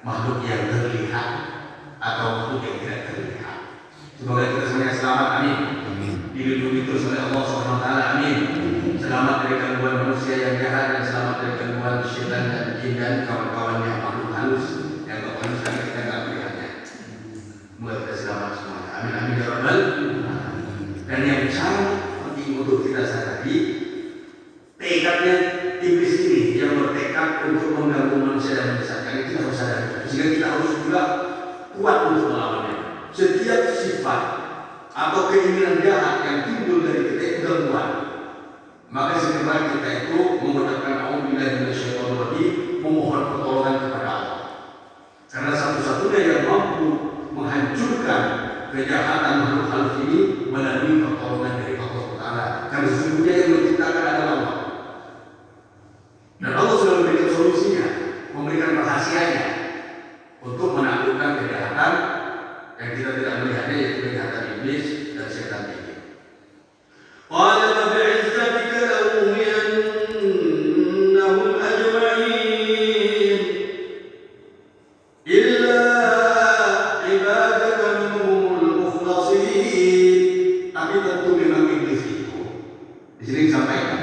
makhluk yang terlihat atau makhluk yang tidak terlihat. Semoga kita semuanya selamat, amin. Dilindungi terus oleh Allah Subhanahu wa taala, amin. Selamat dari gangguan manusia yang jahat dan selamat dari gangguan syaitan dan jin dan kawan-kawannya makhluk halus yang halus tapi kita tidak melihatnya. Semoga kita selamat semuanya, amin amin ya rabbal alamin. Dan yang sangat penting untuk kita sadari, tekadnya iblis ini yang bertekad untuk mengganggu manusia dan menyesatkan itu harus sadari, sehingga kita harus juga kuat untuk melawannya. Setiap sifat atau keinginan jahat yang timbul dari kita itu gangguan. Maka sebenarnya kita itu mengucapkan auzubillahi minasyaitonir rajim, memohon pertolongan kepada Allah. Karena satu-satunya yang mampu menghancurkan kejahatan makhluk halus ini melalui pertolongan dari Allah Taala. Karena sesungguhnya yang menciptakan adalah Allah. Dan Allah sudah memberikan solusinya, memberikan rahasianya untuk menaklukkan kejahatan yang kita tidak melihatnya, yaitu kejahatan iblis dan setan ini. Qala fa bi'izzatika la'ughwiyannahum ajma'in illa ibadaka minhumul mukhlasin. Tapi tentu memang iblis itu di sini disampaikan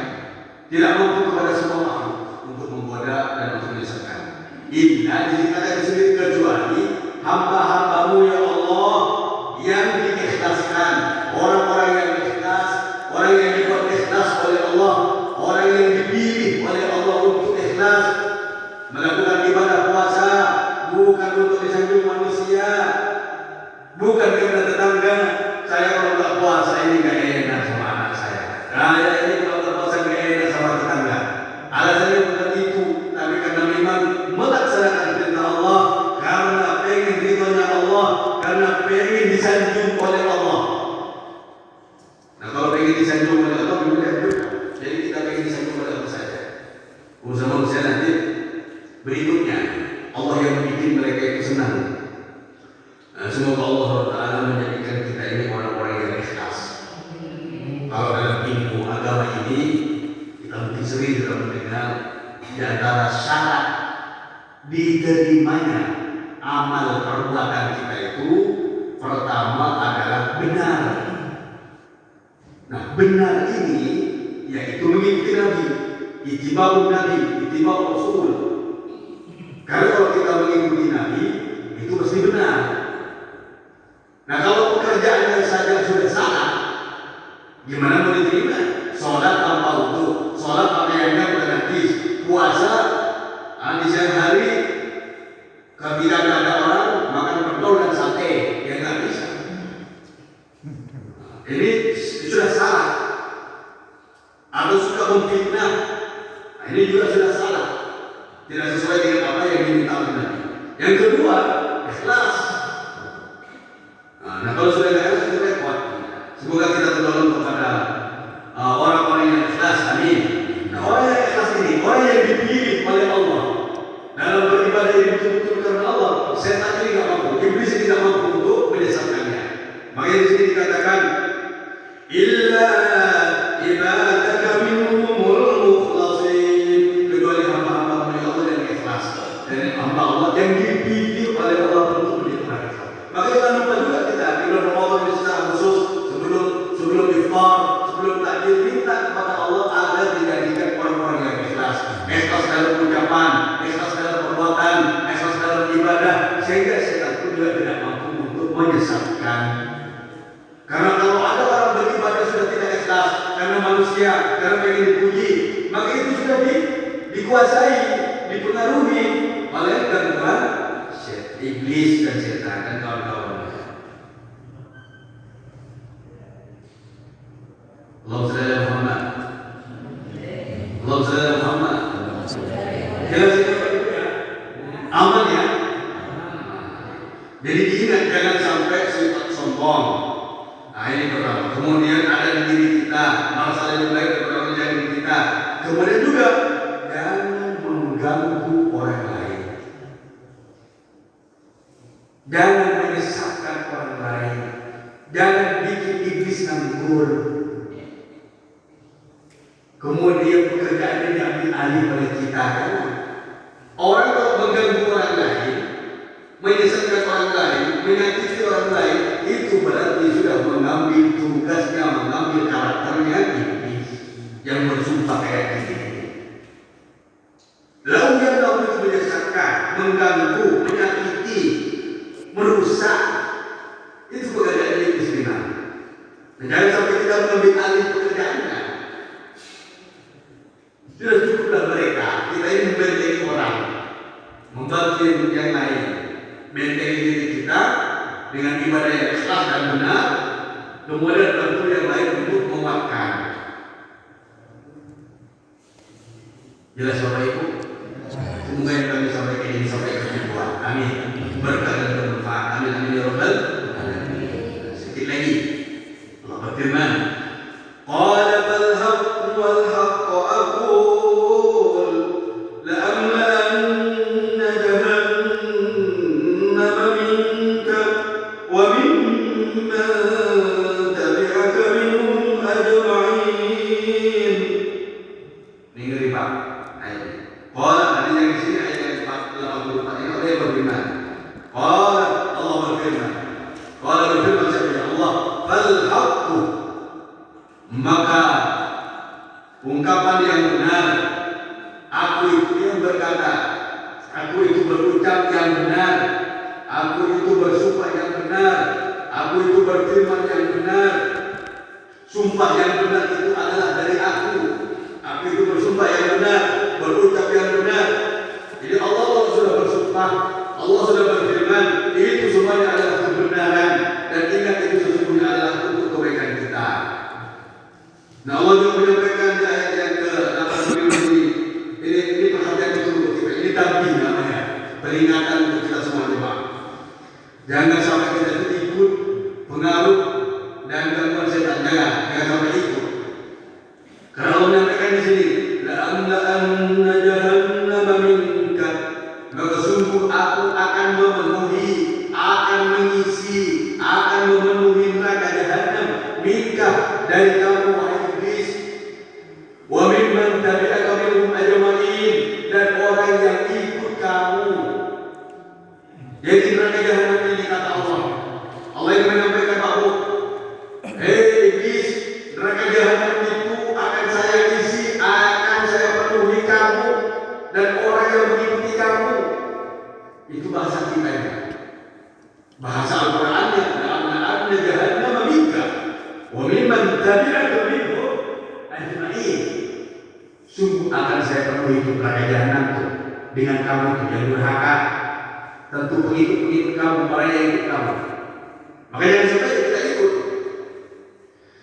tidak mampu kepada semua makhluk untuk menggoda dan untuk menyesatkan. Illa dikatakan di sini kecuali hamba-hambamu ya Allah yang diikhlaskan, orang-orang yang ikhlas, orang yang dibuat ikhlas oleh Allah, orang yang dipilih oleh Allah untuk ikhlas melakukan ibadah puasa, bukan untuk disanjung manusia, bukan karena tetangga saya kalau nggak puasa ini nggak enak sama anak saya, saya ini kalau nggak puasa nggak enak sama tetangga. Alasannya bukan itu, tapi karena memang melaksanakan perintah Allah, karena pengen ridhonya Allah, karena pengen disanjung oleh Allah. Nah kalau pengen disanjung oleh Allah, mudah juga. Jadi kita pengen disanjung oleh Allah saja. Urusan manusia nanti berikutnya. Allah yang bikin mereka itu senang. Nah, semoga Allah Taala menjadikan kita ini orang-orang yang ikhlas. Kalau dalam ilmu agama ini kita mungkin sering sudah mendengar di antara syarat diterimanya amal perbuatan kita itu pertama adalah benar. Nah benar ini yaitu mengikuti Nabi, ittiba'un Nabi, ittiba'ur Rasul. Karena kalau kita mengikuti Nabi itu pasti benar. Nah kalau pekerjaannya saja sudah salah, gimana mau diterima? Sholat tanpa wudu, sholat pakaiannya bukan najis, puasa di siang hari ketika ada orang makan pentol dan sate, ya nggak bisa. Ini sudah salah. Atau suka memfitnah, nah, ini juga sudah salah. Tidak sesuai dengan apa yang diminta oleh Nabi. Yang kedua, ikhlas. Nah kalau sudah tidak ikhlas itu repot. Semoga kita tertolong kepada orang-orang yang ikhlas, amin. Nah orang yang ikhlas ini, orang yang dipilih oleh Allah dalam beribadah ini betul-betul karena Allah. Setan ini tidak mampu, iblis ini tidak mampu untuk menyesatkannya. Makanya di sini dikatakan illa ibadaka minhumul mukhlasin, kecuali hamba-hamba oleh Allah yang ikhlas dan hamba Allah yang dipilih oleh Allah untuk menjadi orang ikhlas. Maka jangan lupa juga kita di bulan Ramadan ini secara khusus sebelum iftar, sebelum takjil minta kepada Allah agar dijadikan orang-orang yang ikhlas. Ikhlas dalam ucapan, ikhlas dalam perbuatan, ikhlas dalam ibadah, sehingga setan pun juga tidak mampu untuk menyesatkan. Karena kalau ada orang beribadah sudah tidak ikhlas karena manusia, karena ingin dipuji, maka itu sudah dikuasai, dipengaruhi oleh gangguan iblis dan setan dan kawan-kawannya. Allahumma shalli ala Muhammad. Allahumma shalli ala Muhammad. Jelas itu ya? Aman ya? Jadi diingat jangan sampai sifat sombong. Nah ini pertama. Kemudian ada di diri kita, masalah yang baik daripada yang di kita. Kemudian juga jangan mengganggu orang lain. Jangan menyesatkan orang lain. Jangan bikin iblis nganggur. Kemudian pekerjaannya diambil alih oleh kita kan. Orang kalau mengganggu orang lain, menyesatkan orang lain, menyakiti orang lain, itu berarti sudah mengambil tugasnya, mengambil karakternya iblis yang bersumpah kayak gini. Lalu yang tahu itu menyesatkan, mengganggu, menyakiti, merusak, itu pekerjaan iblis benar. Dan jangan sampai kita mengambil alih pekerjaannya. Sudah cukuplah mereka. Kita ini membentengi orang, membantu yang lain, bentengi diri kita dengan ibadah yang ikhlas dan benar, kemudian bantu yang lain untuk menguatkan. Jelas Bapak Ibu? Semoga yang kami sampaikan ini sampai ke tujuan. Amin. Berkah dan bermanfaat. Amin. Amin ya Rabbal alamin. Sedikit lagi. Allah berfirman, qala fal haqqu wal haqqu aqul la amla'anna jahannama minka wa mimman tabi'aka minhum ajma'in. Ini ngeri Pak. Qala ada yang di sini ayat yang 84 ini Allah yang berfirman. Qala Allah berfirman. Qala berfirman siapa Allah? Fal haqqu, maka ungkapan yang benar, aku itu yang berkata, aku itu berucap yang benar, aku itu bersumpah yang benar, aku itu berfirman yang benar. Sumpah yang benar itu adalah dari aku itu bersumpah yang benar, berucap yang benar. Jadi Allah sudah bersumpah, Allah sudah berfirman, itu semuanya adalah kebenaran. Dan ingat itu sesungguhnya adalah untuk kebaikan kita. Nah Allah juga menyampaikan di ayat yang ke-8 ini perhatian untuk kita. Ini tambih namanya, peringatan untuk kita semua coba. Jangan sampai kita ikut pengaruh dan gangguan setan. Jangan sampai ikut. Karena Allah menyampaikan di sini, la amla'anna jahannama minka, maka sungguh aku akan memenuhi, akan mengisi, akan memenuhi neraka jahannam minka dari kamu wahai iblis, wa mimman tabi'aka minhum ajma'in, dan orang yang ikut kamu. Jadi neraka jahannam ini kata Allah. Allah yang menyampaikan bahwa hei iblis, neraka jahannam itu akan saya isi, akan saya penuhi kamu dan orang yang mengikuti kamu. Itu bahasa kita ya. Bahasa Al-Qur'annya, la jahannam minka wa mimman tabi'aka minhum ajma'in. Sungguh akan saya penuhi itu neraka jahannam dengan kamu itu yang durhaka. Tentu pengikut-pengikut kamu, para yang ikut kamu. Makanya jangan sampai kita ikut.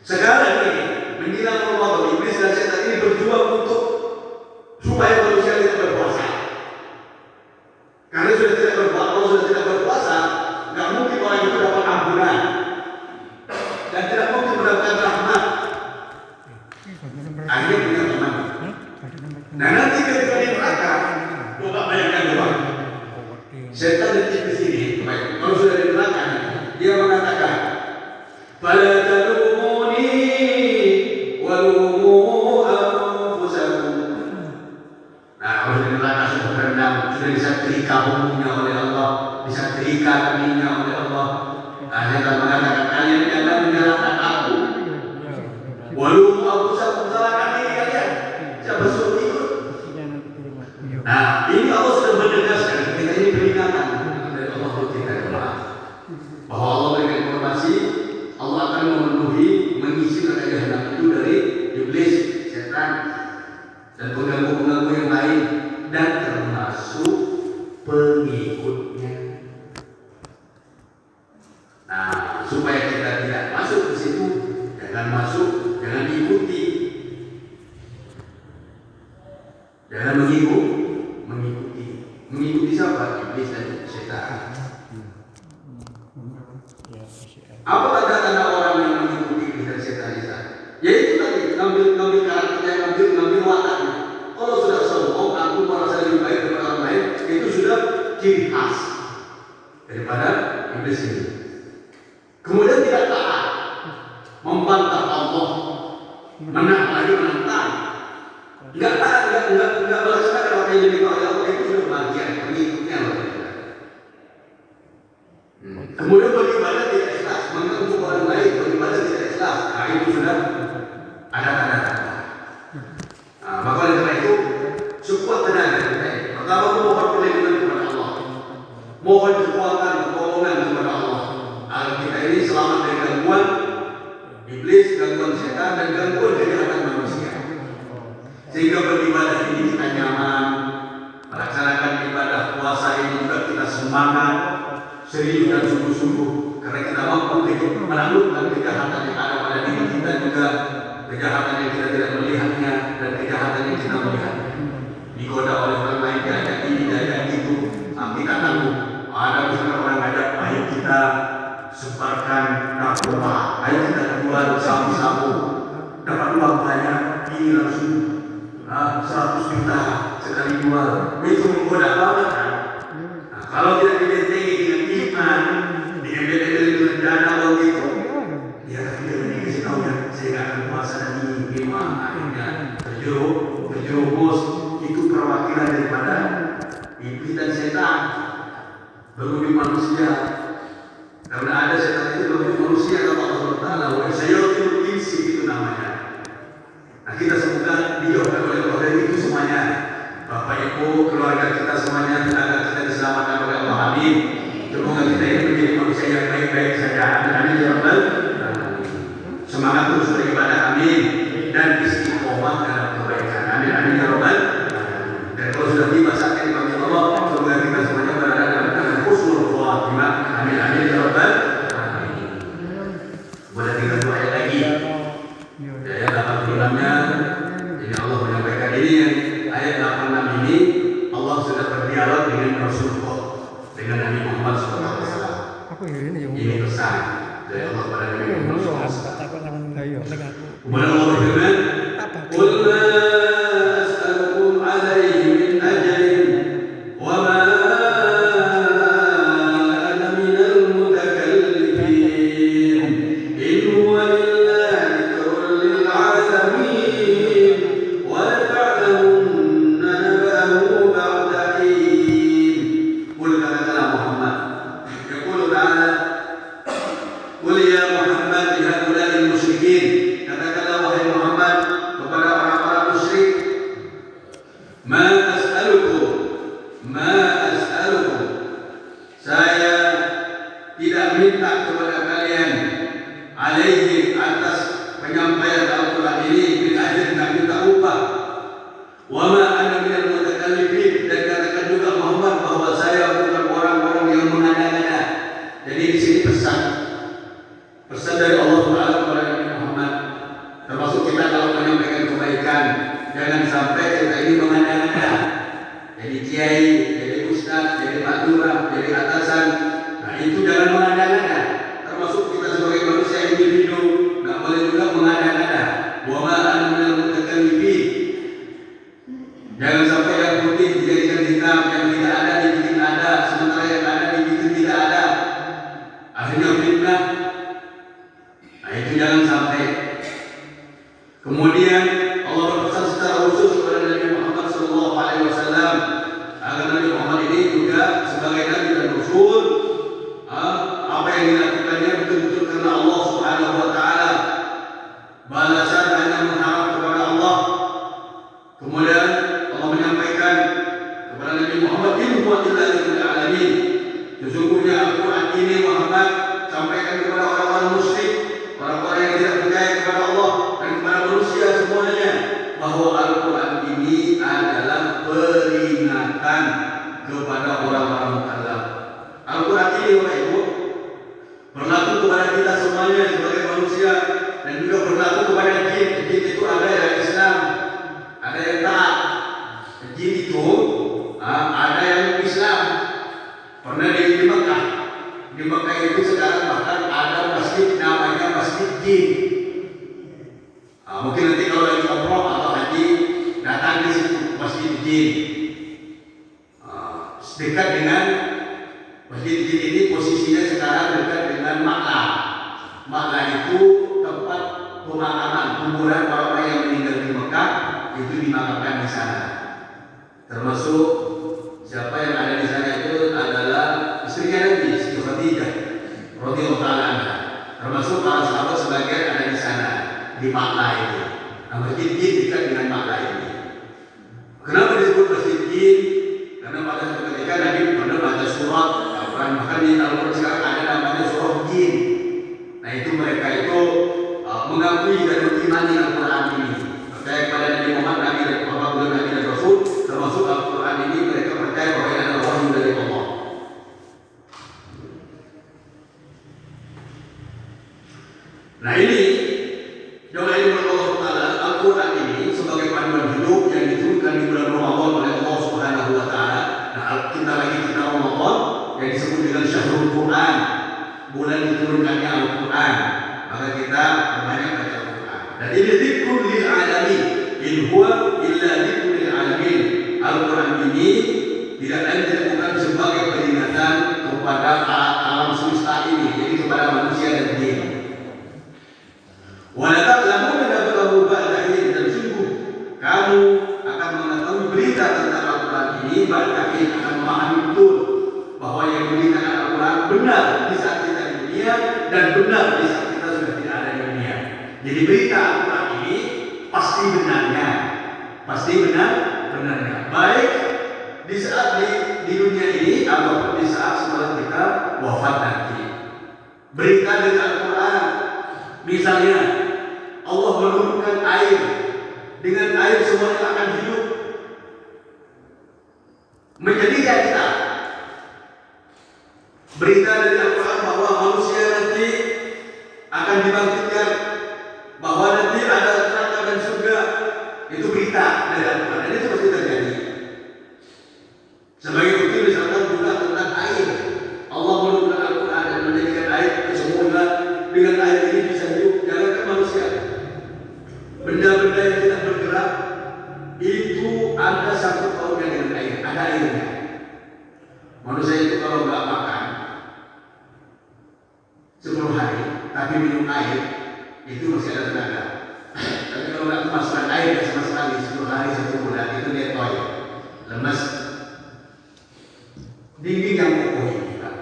Sekarang ini menjelang Ramadan, iblis dan setan ini berjuang untuk supaya manusia tidak berpuasa. Karena sudah tidak berpuasa, kalau sudah tidak berpuasa, nggak mungkin orang itu dapat ampunan dan tidak mungkin mendapatkan rahmat. Akhirnya punya teman. Nah nanti ketika di neraka, coba bayangkan coba. Setan di sini, kalau sudah di neraka, dia mengatakan, "Fala talumuni walumu anfusakum." Nah, kalau sudah di neraka sudah berenang, sudah disetrika umumnya oleh Allah, disetrika kaminya oleh Allah. Nah, setan mengatakan, kalian jangan menyalahkan aku. Walumu anfusakum, salahkan diri kalian. Siapa suruh ikut? Nah, ini Allah sudah menegaskan kita ini peringatan dari Allah untuk kita bahwa Allah berikan informasi, Allah akan memenuhi, mengisi neraka jahanam itu dari iblis, setan, dan pengganggu-pengganggu yang lain, dan termasuk pengikutnya. Nah, supaya kita tidak masuk ke situ, jangan masuk, jangan diikuti, jangan mengikuti siapa? Iblis dan setan. Apa tanda-tanda orang yang mengikuti iblis dan setan? Yaitu tadi ngambil karakternya, ngambil wataknya. Kalau sudah sombong, aku merasa lebih baik daripada orang lain, itu sudah ciri khas daripada iblis ini. Kemudian tidak taat, membantah Allah, menantang. Enggak melaksanakan apa yang diminta oleh Allah, itu sudah bagian pengikutnya loh. Kemudian beribadah tidak ikhlas, mengganggu orang lain, beribadah tidak ikhlas, nah itu sudah ada tanda-tanda. Maka oleh karena itu sekuat tenaga kita. Pertama mohon perlindungan kepada Allah, mohon kekuatan, pertolongan kepada Allah, agar kita ini selamat dari gangguan iblis, gangguan setan, dan gangguan kejahatan manusia. Sehingga beribadah ini kita nyaman, melaksanakan ibadah puasa ini juga kita semangat, serius dan sungguh-sungguh, karena kita mampu menaklukkan kejahatan yang ada pada diri kita juga, kejahatan yang kita tidak melihatnya dan kejahatan yang kita melihat. Digoda oleh orang lain, diajak ini, diajak itu, kita tanggung. Ada misalnya orang ngajak, ayo kita sebarkan narkoba, ayo kita jual sabu-sabu, dapat uang banyak, ini langsung 100 juta sekali jual. Itu menggoda banget kan? Nah, kalau tidak dibentengi dengan iman, dengan dengan dana uang itu, ya kita dikasih tahu ya, saya nggak akan puasa dan ini gimana, akhirnya terjerumus. Itu perwakilan daripada iblis dan setan berwujud manusia. Karena ada setan itu berwujud manusia, kata Allah SWT, wa sayyatul insi itu namanya. Nah, kita semoga dijauhkan oleh Allah dari itu semuanya. Bapak Ibu, keluarga kita semuanya, tetangga kita diselamatkan oleh Allah. Amin. Semoga kita ini menjadi manusia yang baik-baik saja. Amin ya Rabbal alamin. Semangat terus beribadah. Amin. Dan istiqomah dalam kebaikan. Amin. Amin ya Rabbal alamin. Dan kalau sudah tiba saatnya dipanggil Allah, semoga kita semuanya berada dalam keadaan husnul khatimah. Amin. Amin ya Rabbal alamin. Boleh tinggal 2 ayat lagi. Ayat 86-nya ini Allah menyampaikan ini, yang ayat 86 ini Allah sudah berdialog dengan Rasulullah, dengan Nabi Muhammad SAW. Ini pesan dari Allah kepada Nabi Muhammad SAW. Kemudian Allah berfirman, "Qul ma as'alukum 'alaihi min ajrin wa ma ana minal mutakallifin in huwa illa dhikrun lil 'alamin wa lata'lamunna naba'ahu ba'da hin." Qul katakanlah Muhammad, yaqulu ta'ala, qul ya Muhammad li haula'il musyrikin, katakanlah wahai Muhammad kepada orang-orang musyrik, ma as'alukum, saya tidak minta kepada kalian, alaihi, atas penyampaian Al-Quran ini, bil ajr, tidak minta upah, wa ma ana minal mutakallifin, dan katakan juga Muhammad bahwa saya bukan orang-orang yang mengada-ngada. Jadi di sini pesan dari Allah Taala kepada Nabi Muhammad, termasuk kita kalau menyampaikan kebaikan, jangan sampai kita ini mengada-ngada. Jadi kiai, jadi ustaz, jadi pak lurah, jadi atasan, nah itu jangan mengada-ngada. Termasuk kita sebagai manusia individu, nggak boleh juga mengada-ngada. Wa ma ana minal mutakallifin. Jangan sampai yang putih dijadikan hitam, yang tidak ada dibikin ada, sementara yang ada dibikin tidak ada. Akhirnya fitnah. Nah itu jangan sampai. Kemudian Allah berpesan secara khusus kepada Nabi Muhammad SAW agar Nabi Muhammad ini juga sebagai Nabi dan Rasul, apa yang dilakukannya betul-betul karena Allah Subhanahu Wa Taala. Balasan hanya mengharap kepada Allah. Kemudian Allah menyampaikan kepada Nabi Muhammad, in huwa illa dzikrul alamin. Sesungguhnya Al-Quran ini Muhammad sampaikan kepada orang-orang musyrik, orang-orang yang tidak percaya kepada Allah dan kepada manusia semuanya, bahwa Al-Quran ini adalah peringatan kepada orang-orang mukallaf. Al-Quran ini Bapak Ibu berlaku kepada kita semuanya sebagai manusia, dan juga berlaku kepada jin. Jin itu ada yang Islam, ada yang taat. Jin itu ada yang Islam. Pernah di Mekah. Di Mekah itu sekarang bahkan ada masjid namanya Masjid Jin. Mungkin nanti kalau lagi umroh atau haji datang di situ Masjid Jin. Dekat dengan Masjid Jin ini posisinya sekarang dekat dengan Maklah. Maklah itu tempat pemakaman, kuburan orang-orang yang meninggal di Mekah, itu dimakamkan Nah, masjid jin dekat dengan makna ini. Kenapa disebut masjid jin? Karena pada suatu ketika Nabi pernah baca surat Al-Quran, bahkan di Al-Quran sekarang ada namanya surah jin. Nah itu mereka itu mengakui dan mengimani Al-Quran ini. Percaya kepada Nabi Muhammad, Nabi dan Muhammad, Nabi dan Rasul, termasuk Al-Quran ini mereka percaya bahwa ini adalah wahyu dari Allah. Nah ini yang ilmu Allah Taala, Al-Quran ini sebagai panduan hidup yang diturunkan di bulan Ramadan oleh Allah Subhanahu Wa Taala. Nah kita lagi kita Ramadan yang disebut dengan Syahrul Quran, bulan diturunkannya Al-Quran. Maka kita banyak baca Al-Quran. Dan ini dzikrul lil alamin. In huwa illa dzikrul lil alamin. Al-Quran ini tidak lain tidak bukan sebagai peringatan kepada alam semesta ini, jadi kepada manusia dan jin. Wa la ta'lamuna naba'ahu ba'da hin, dan sungguh kamu akan mengetahui berita tentang Al-Quran ini ba'da hin, akan memahami betul bahwa yang diberitakan Al-Quran benar di saat kita di dunia dan benar di saat kita sudah tidak ada di dunia. Jadi berita Al-Quran ini pasti benarnya, benarnya baik di saat di dunia ini ataupun di saat setelah kita wafat nanti. Berita dari Al-Quran, misalnya Allah menurunkan air, dengan air semuanya akan hidup, menjadikan kita. Berita dari Al-Quran bahwa manusia nanti akan dibangkitkan, bahwa nanti ada neraka dan surga, itu berita dari Al-Quran, dan itu pasti terjadi. Sebagai bukti misalkan juga tentang air, Allah menurunkan Al-Quran dan menjadikan air semuanya, dengan air ini bisa hidup. Jangankan manusia, benda-benda yang tidak bergerak itu ada satu pautnya dengan air, ada airnya. Manusia itu kalau nggak makan 10 hari tapi minum air itu masih ada tenaga. Tapi kalau nggak kemasukan air sama sekali 10 hari 1 bulan itu letoy, lemas. Dinding yang kokoh ini kan,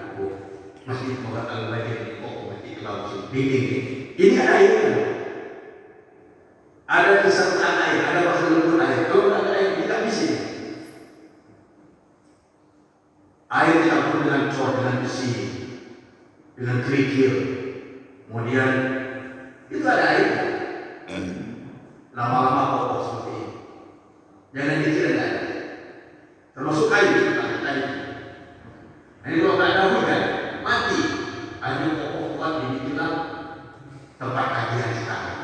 masjid Muhammad Al-Baqir kokoh, masjid Laut dinding ini ada airnya, ada kesertaan air, ada pasal lembut air. Kalau nggak ada air tidak bisa. Air dicampur dengan cor, dengan besi, dengan kerikil, kemudian itu ada air. Lama-lama kokoh seperti ini. Jangan dikira tidak ada. Termasuk air, air. Ini kalau tak ada hujan, mati. Air kokoh kuat ini kita tempat kajian sekarang.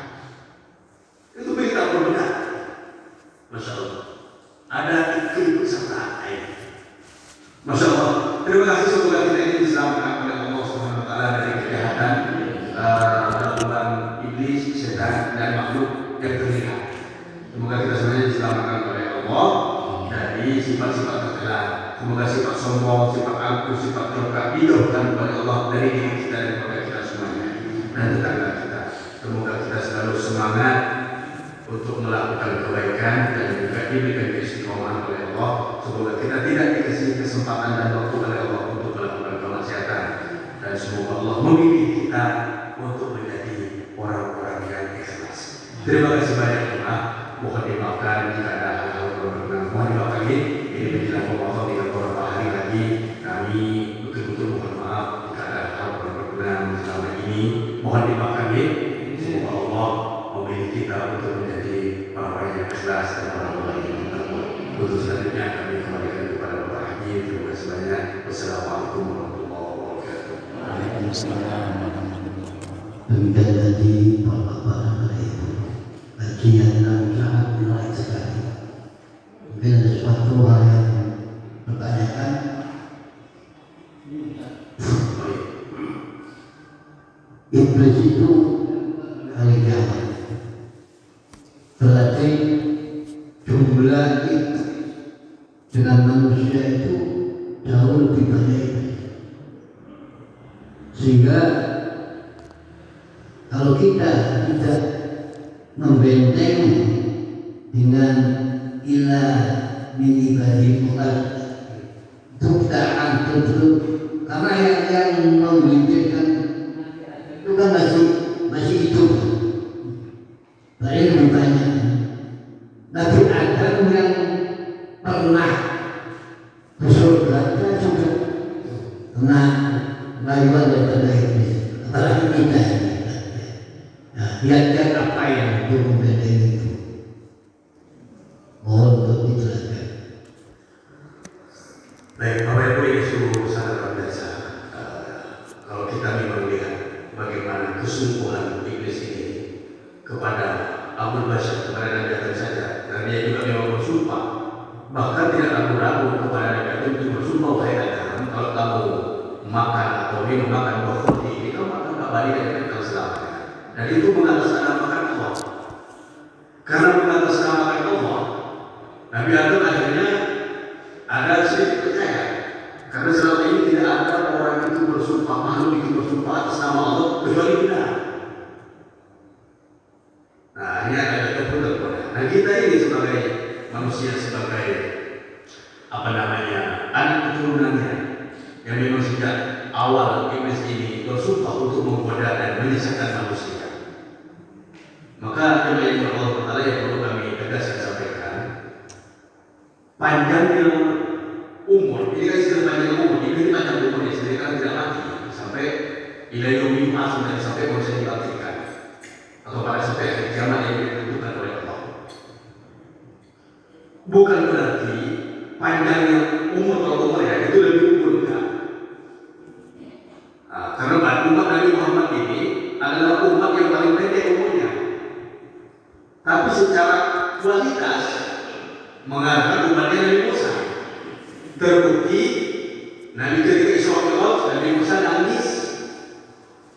Itu berita benar. Masya Allah. Ada iklim bersama air. Masya Allah. Terima kasih, semoga kita ini diselamatkan oleh Allah Subhanahu Wa Taala dari kejahatan gangguan iblis, setan dan makhluk yang terlihat. Semoga kita semuanya diselamatkan oleh Allah dari sifat-sifat tercela. Semoga sifat sombong, sifat angkuh, sifat terangkat dijauhkan oleh Allah dari diri kita dan keluarga kita semuanya dan tetangga kita. Semoga kita selalu semangat untuk melakukan kebaikan dan juga diberikan keistiqomahan oleh Allah. Semoga kita tidak dikasih kesempatan dan waktu oleh Allah untuk melakukan kemaksiatan, dan semoga Allah memilih kita untuk menjadi orang-orang yang ikhlas. Terima kasih banyak teman. Mohon dimaafkan jika ada hal-hal yang berkenan. Mohon dimaafkan ini menjelang Ramadan dengan beberapa hari lagi. Kami betul-betul mohon maaf jika ada hal yang berkenan selama ini. Mohon dimaafkan ini. Semoga Allah memilih kita untuk menjadi orang-orang yang ikhlas dan orang-orang yang bertakwa. Untuk selanjutnya kami kembalikan kepada Bapak Haji. Terima kasih banyak. Wassalamualaikum warahmatullahi wabarakatuh. Waalaikumsalam warahmatullahi wabarakatuh. Demikian tadi Bapak-Bapak dan Ibu, kajian yang sangat menarik sekali. Mungkin ada suatu hal yang bertanyakan. Iblis itu hari kiamat, berarti jumlah itu dengan manusia itu jauh lebih banyak, sehingga kalau kita tidak membentengi dengan ilah min ibadillah, itu kita akan tertutup. Karena yang membentengan itu kan masih hidup, berarti lebih banyak. yang pernah bersurga kita juga pernah melawan daripada iblis, apalagi kita ini. Nah, lihat apa yang turun dari itu. Mohon untuk dijelaskan. Baik, Bapak Ibu, ini sungguh sangat luar biasa. Kalau kita memang melihat bagaimana kesungguhan iblis ini kepada Abu Bakar, kepada Nabi Adam saja, dan dia juga memang bersumpah, bahkan tidak ragu-ragu kepada Nabi Adam itu bersumpah, wahai Adam, kalau kamu makan atau minum makan buah kurdi ini, kamu akan kembali dengan kekal selamanya. Dan itu mengatasnamakan Allah. Karena mengatasnamakan Allah, Nabi Adam akhirnya ada sedikit percaya. Karena selama ini tidak ada orang itu bersumpah, makhluk itu bersumpah atas nama Allah kecuali benar. Nah, ini ada kebetulan. Nah, kita ini sebagai manusia, sebagai anak keturunannya yang memang sejak awal iblis ini bersumpah untuk menggoda dan menyesatkan manusia. Maka jemaah Allah Taala yang perlu kami tegaskan sampaikan, panjangnya umur, ini kan istilah panjang umur, ini panjang umurnya sendiri kan tidak mati sampai ila yaumil akhir, sampai manusia dibangkitkan atau pada sampai akhir zaman yang ditentukan oleh Allah. Bukan berarti panjangnya umur kalau umurnya itu lebih umur enggak. Karena umat Nabi Muhammad ini adalah umat yang paling pendek umurnya. Tapi secara kualitas mengatakan umatnya Nabi Musa. Terbukti Nabi ketika Isra Mi'raj, Nabi Musa nangis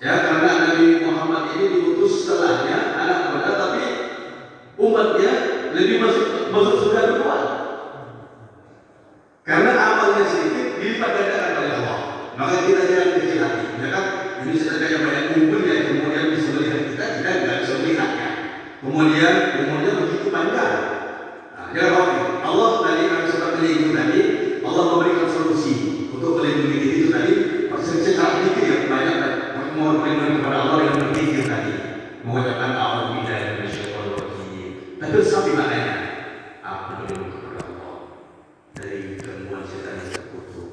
ya karena Nabi Muhammad ini diutus setelahnya anak muda, tapi umatnya lebih masuk surga duluan karena amalnya sedikit dilipat gandakan oleh Allah. Maka kita jangan kecil hati, ya kan? Ini sedangkan banyak umurnya, kemudian bisa melihat kita nggak bisa melihatnya. Kemudian umurnya begitu panjang. Nah, jangan Allah tadi kami sempat menyinggung tadi, Allah memberikan solusi untuk melindungi diri itu tadi. Secara pikir yang banyak mohon perlindungan kepada Allah dengan berpikir tadi, mengucapkan a'udzubillahi minasyaitonir rajim. Tapi sampai maknanya aku berlindung kepada Allah dari gangguan setan yang terkutuk.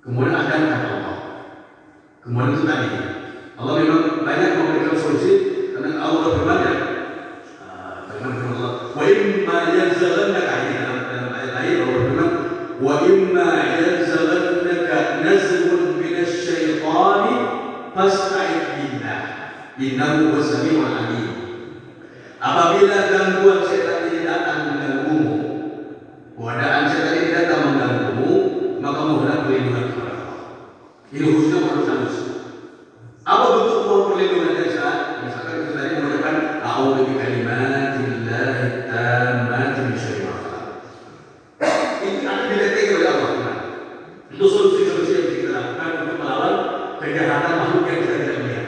Kemudian ada kata Allah. Kemudian itu tadi Allah memang banyak memberikan solusi karena Allah berfirman ya. Wa imma yanzaghannaka dalam ayat lain Allah berfirman wa imma yanzaghannaka nazghun minasy syaitani fasta'idz billah innahu huwas samiul alim. Apabila gangguan setan ini datang mengganggumu, godaan setan ini datang mengganggumu, maka mohonlah perlindungan kepada Allah. Ini khususnya harus halus. Apa bentuk mohon perlindungan dari saat? Misalkan kita tadi mengucapkan a'udzu bikalimatillahi tammati min syarri ma khalaq. Ini akan dideteksi oleh Allah. Itu solusi-solusi yang kita lakukan untuk melawan kejahatan makhluk yang kita tidak melihat.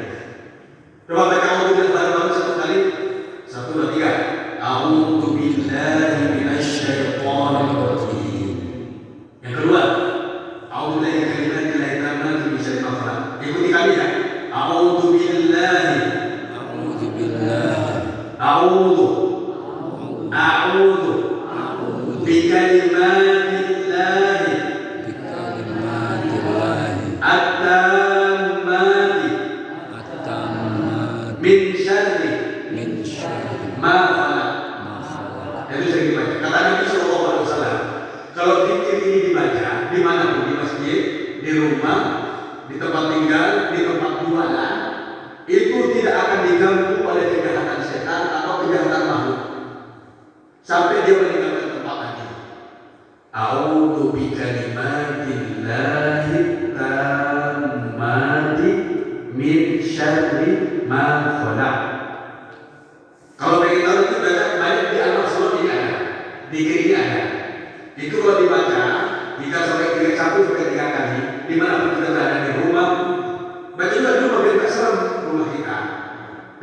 Coba baca a'udzu billahi satu kali. 1, 2, 3. A'udzu billahi minasy syaithanir rajim. Yang kedua, a'udzu bikalimatillahi tammati min syarri ma khalaq. Ikuti kami ya. A'udzu billahi. A'udzu billahi. A'udzu bikalimatillahi at-tammati min syarri ma khalaq. Itu sering dibaca. Kata Nabi Sallallahu Alaihi Wasallam, kalau zikir ini dibaca dimanapun, di masjid, di rumah, di tempat tinggal, di tempat jualan, itu tidak akan diganggu oleh kejahatan setan atau kejahatan makhluk sampai dia meninggalkan tempat tadi. A'udzu bikalimatillahi tammati min syarri ma khalaq. Kalau pengen tahu itu banyak di Al-Masrur ini ada, di kiri ini ada. Itu kalau dibaca 3 sampai 3 kali, dimanapun kita berada di rumah, baca juga dulu biar tidak serem rumah kita,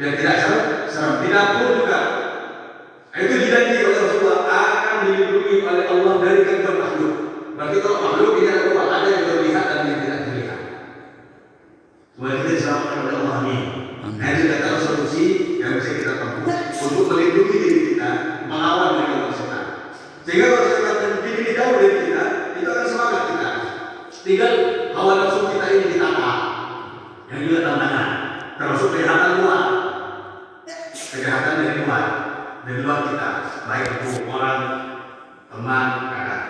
biar tidak serem. Di dapur juga. Itu dijanji oleh Rasulullah akan dilindungi oleh Allah dari gangguan makhluk. Berarti kalau makhluk ini ada yang terlihat dan yang tidak terlihat. Semoga kita diselamatkan oleh Allah. Amin. Nah, itu adalah solusi yang bisa kita tempuh untuk melindungi diri kita melawan gangguan setan. Sehingga kalau saya katakan begini jauh dari kita, itu akan semangat kita. Tinggal hawa nafsu kita ini ditata, yang juga tantangan, termasuk kejahatan luar, kejahatan dari luar kita, baik itu orang, teman, kakak.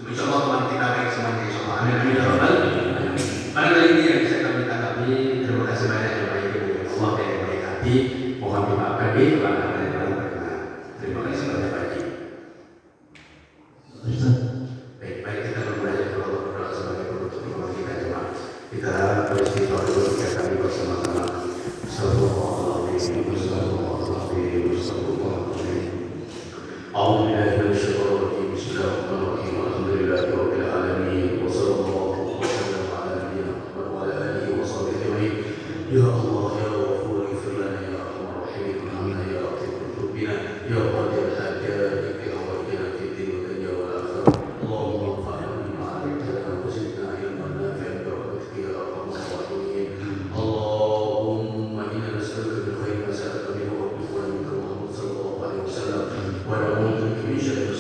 Insya Allah teman kita baik semuanya, insya Allah. Amin amin ya rabbal alamin. Barangkali ini yang bisa kami tanggapi. Terima kasih banyak ya Bapak Ibu yang Allah yang baik hati. Mohon dimaafkan di pelanggaran yang paling berkenan. Terima kasih banyak Pak Haji. Baik kita berdoa kepada Allah berdoa sebagai penutup ibadah kita jemaah. Kita beristighfar dulu ketika kami bersama-sama. Astagfirullahaladzim. A'udzu billahi minasy syaithanir rajim. Bismillahirrahmanirrahim. Alhamdulillahi rabbil alamin. Wa sallallahu wa sallam ala nabiyyina Muhammad wa ala alihi wa sahbihi ajma'in. Ya Allah ya Ghafur ighfir lana ya arhamar rahimin. Amin ya rabbal qulubina ya qadil hajat ya hawaijana fid din wa dunya wal akhirah. Allahumma anfa'na bima 'allamtana wa zidna ilman nafi'an bi rahmatika ya arhamar rahimin. Allahumma inna nas'aluka min khairin ma sa'alaka minhu rabbika wa minka Muhammad sallallahu alaihi wasallam wa na'udzu bika min syarri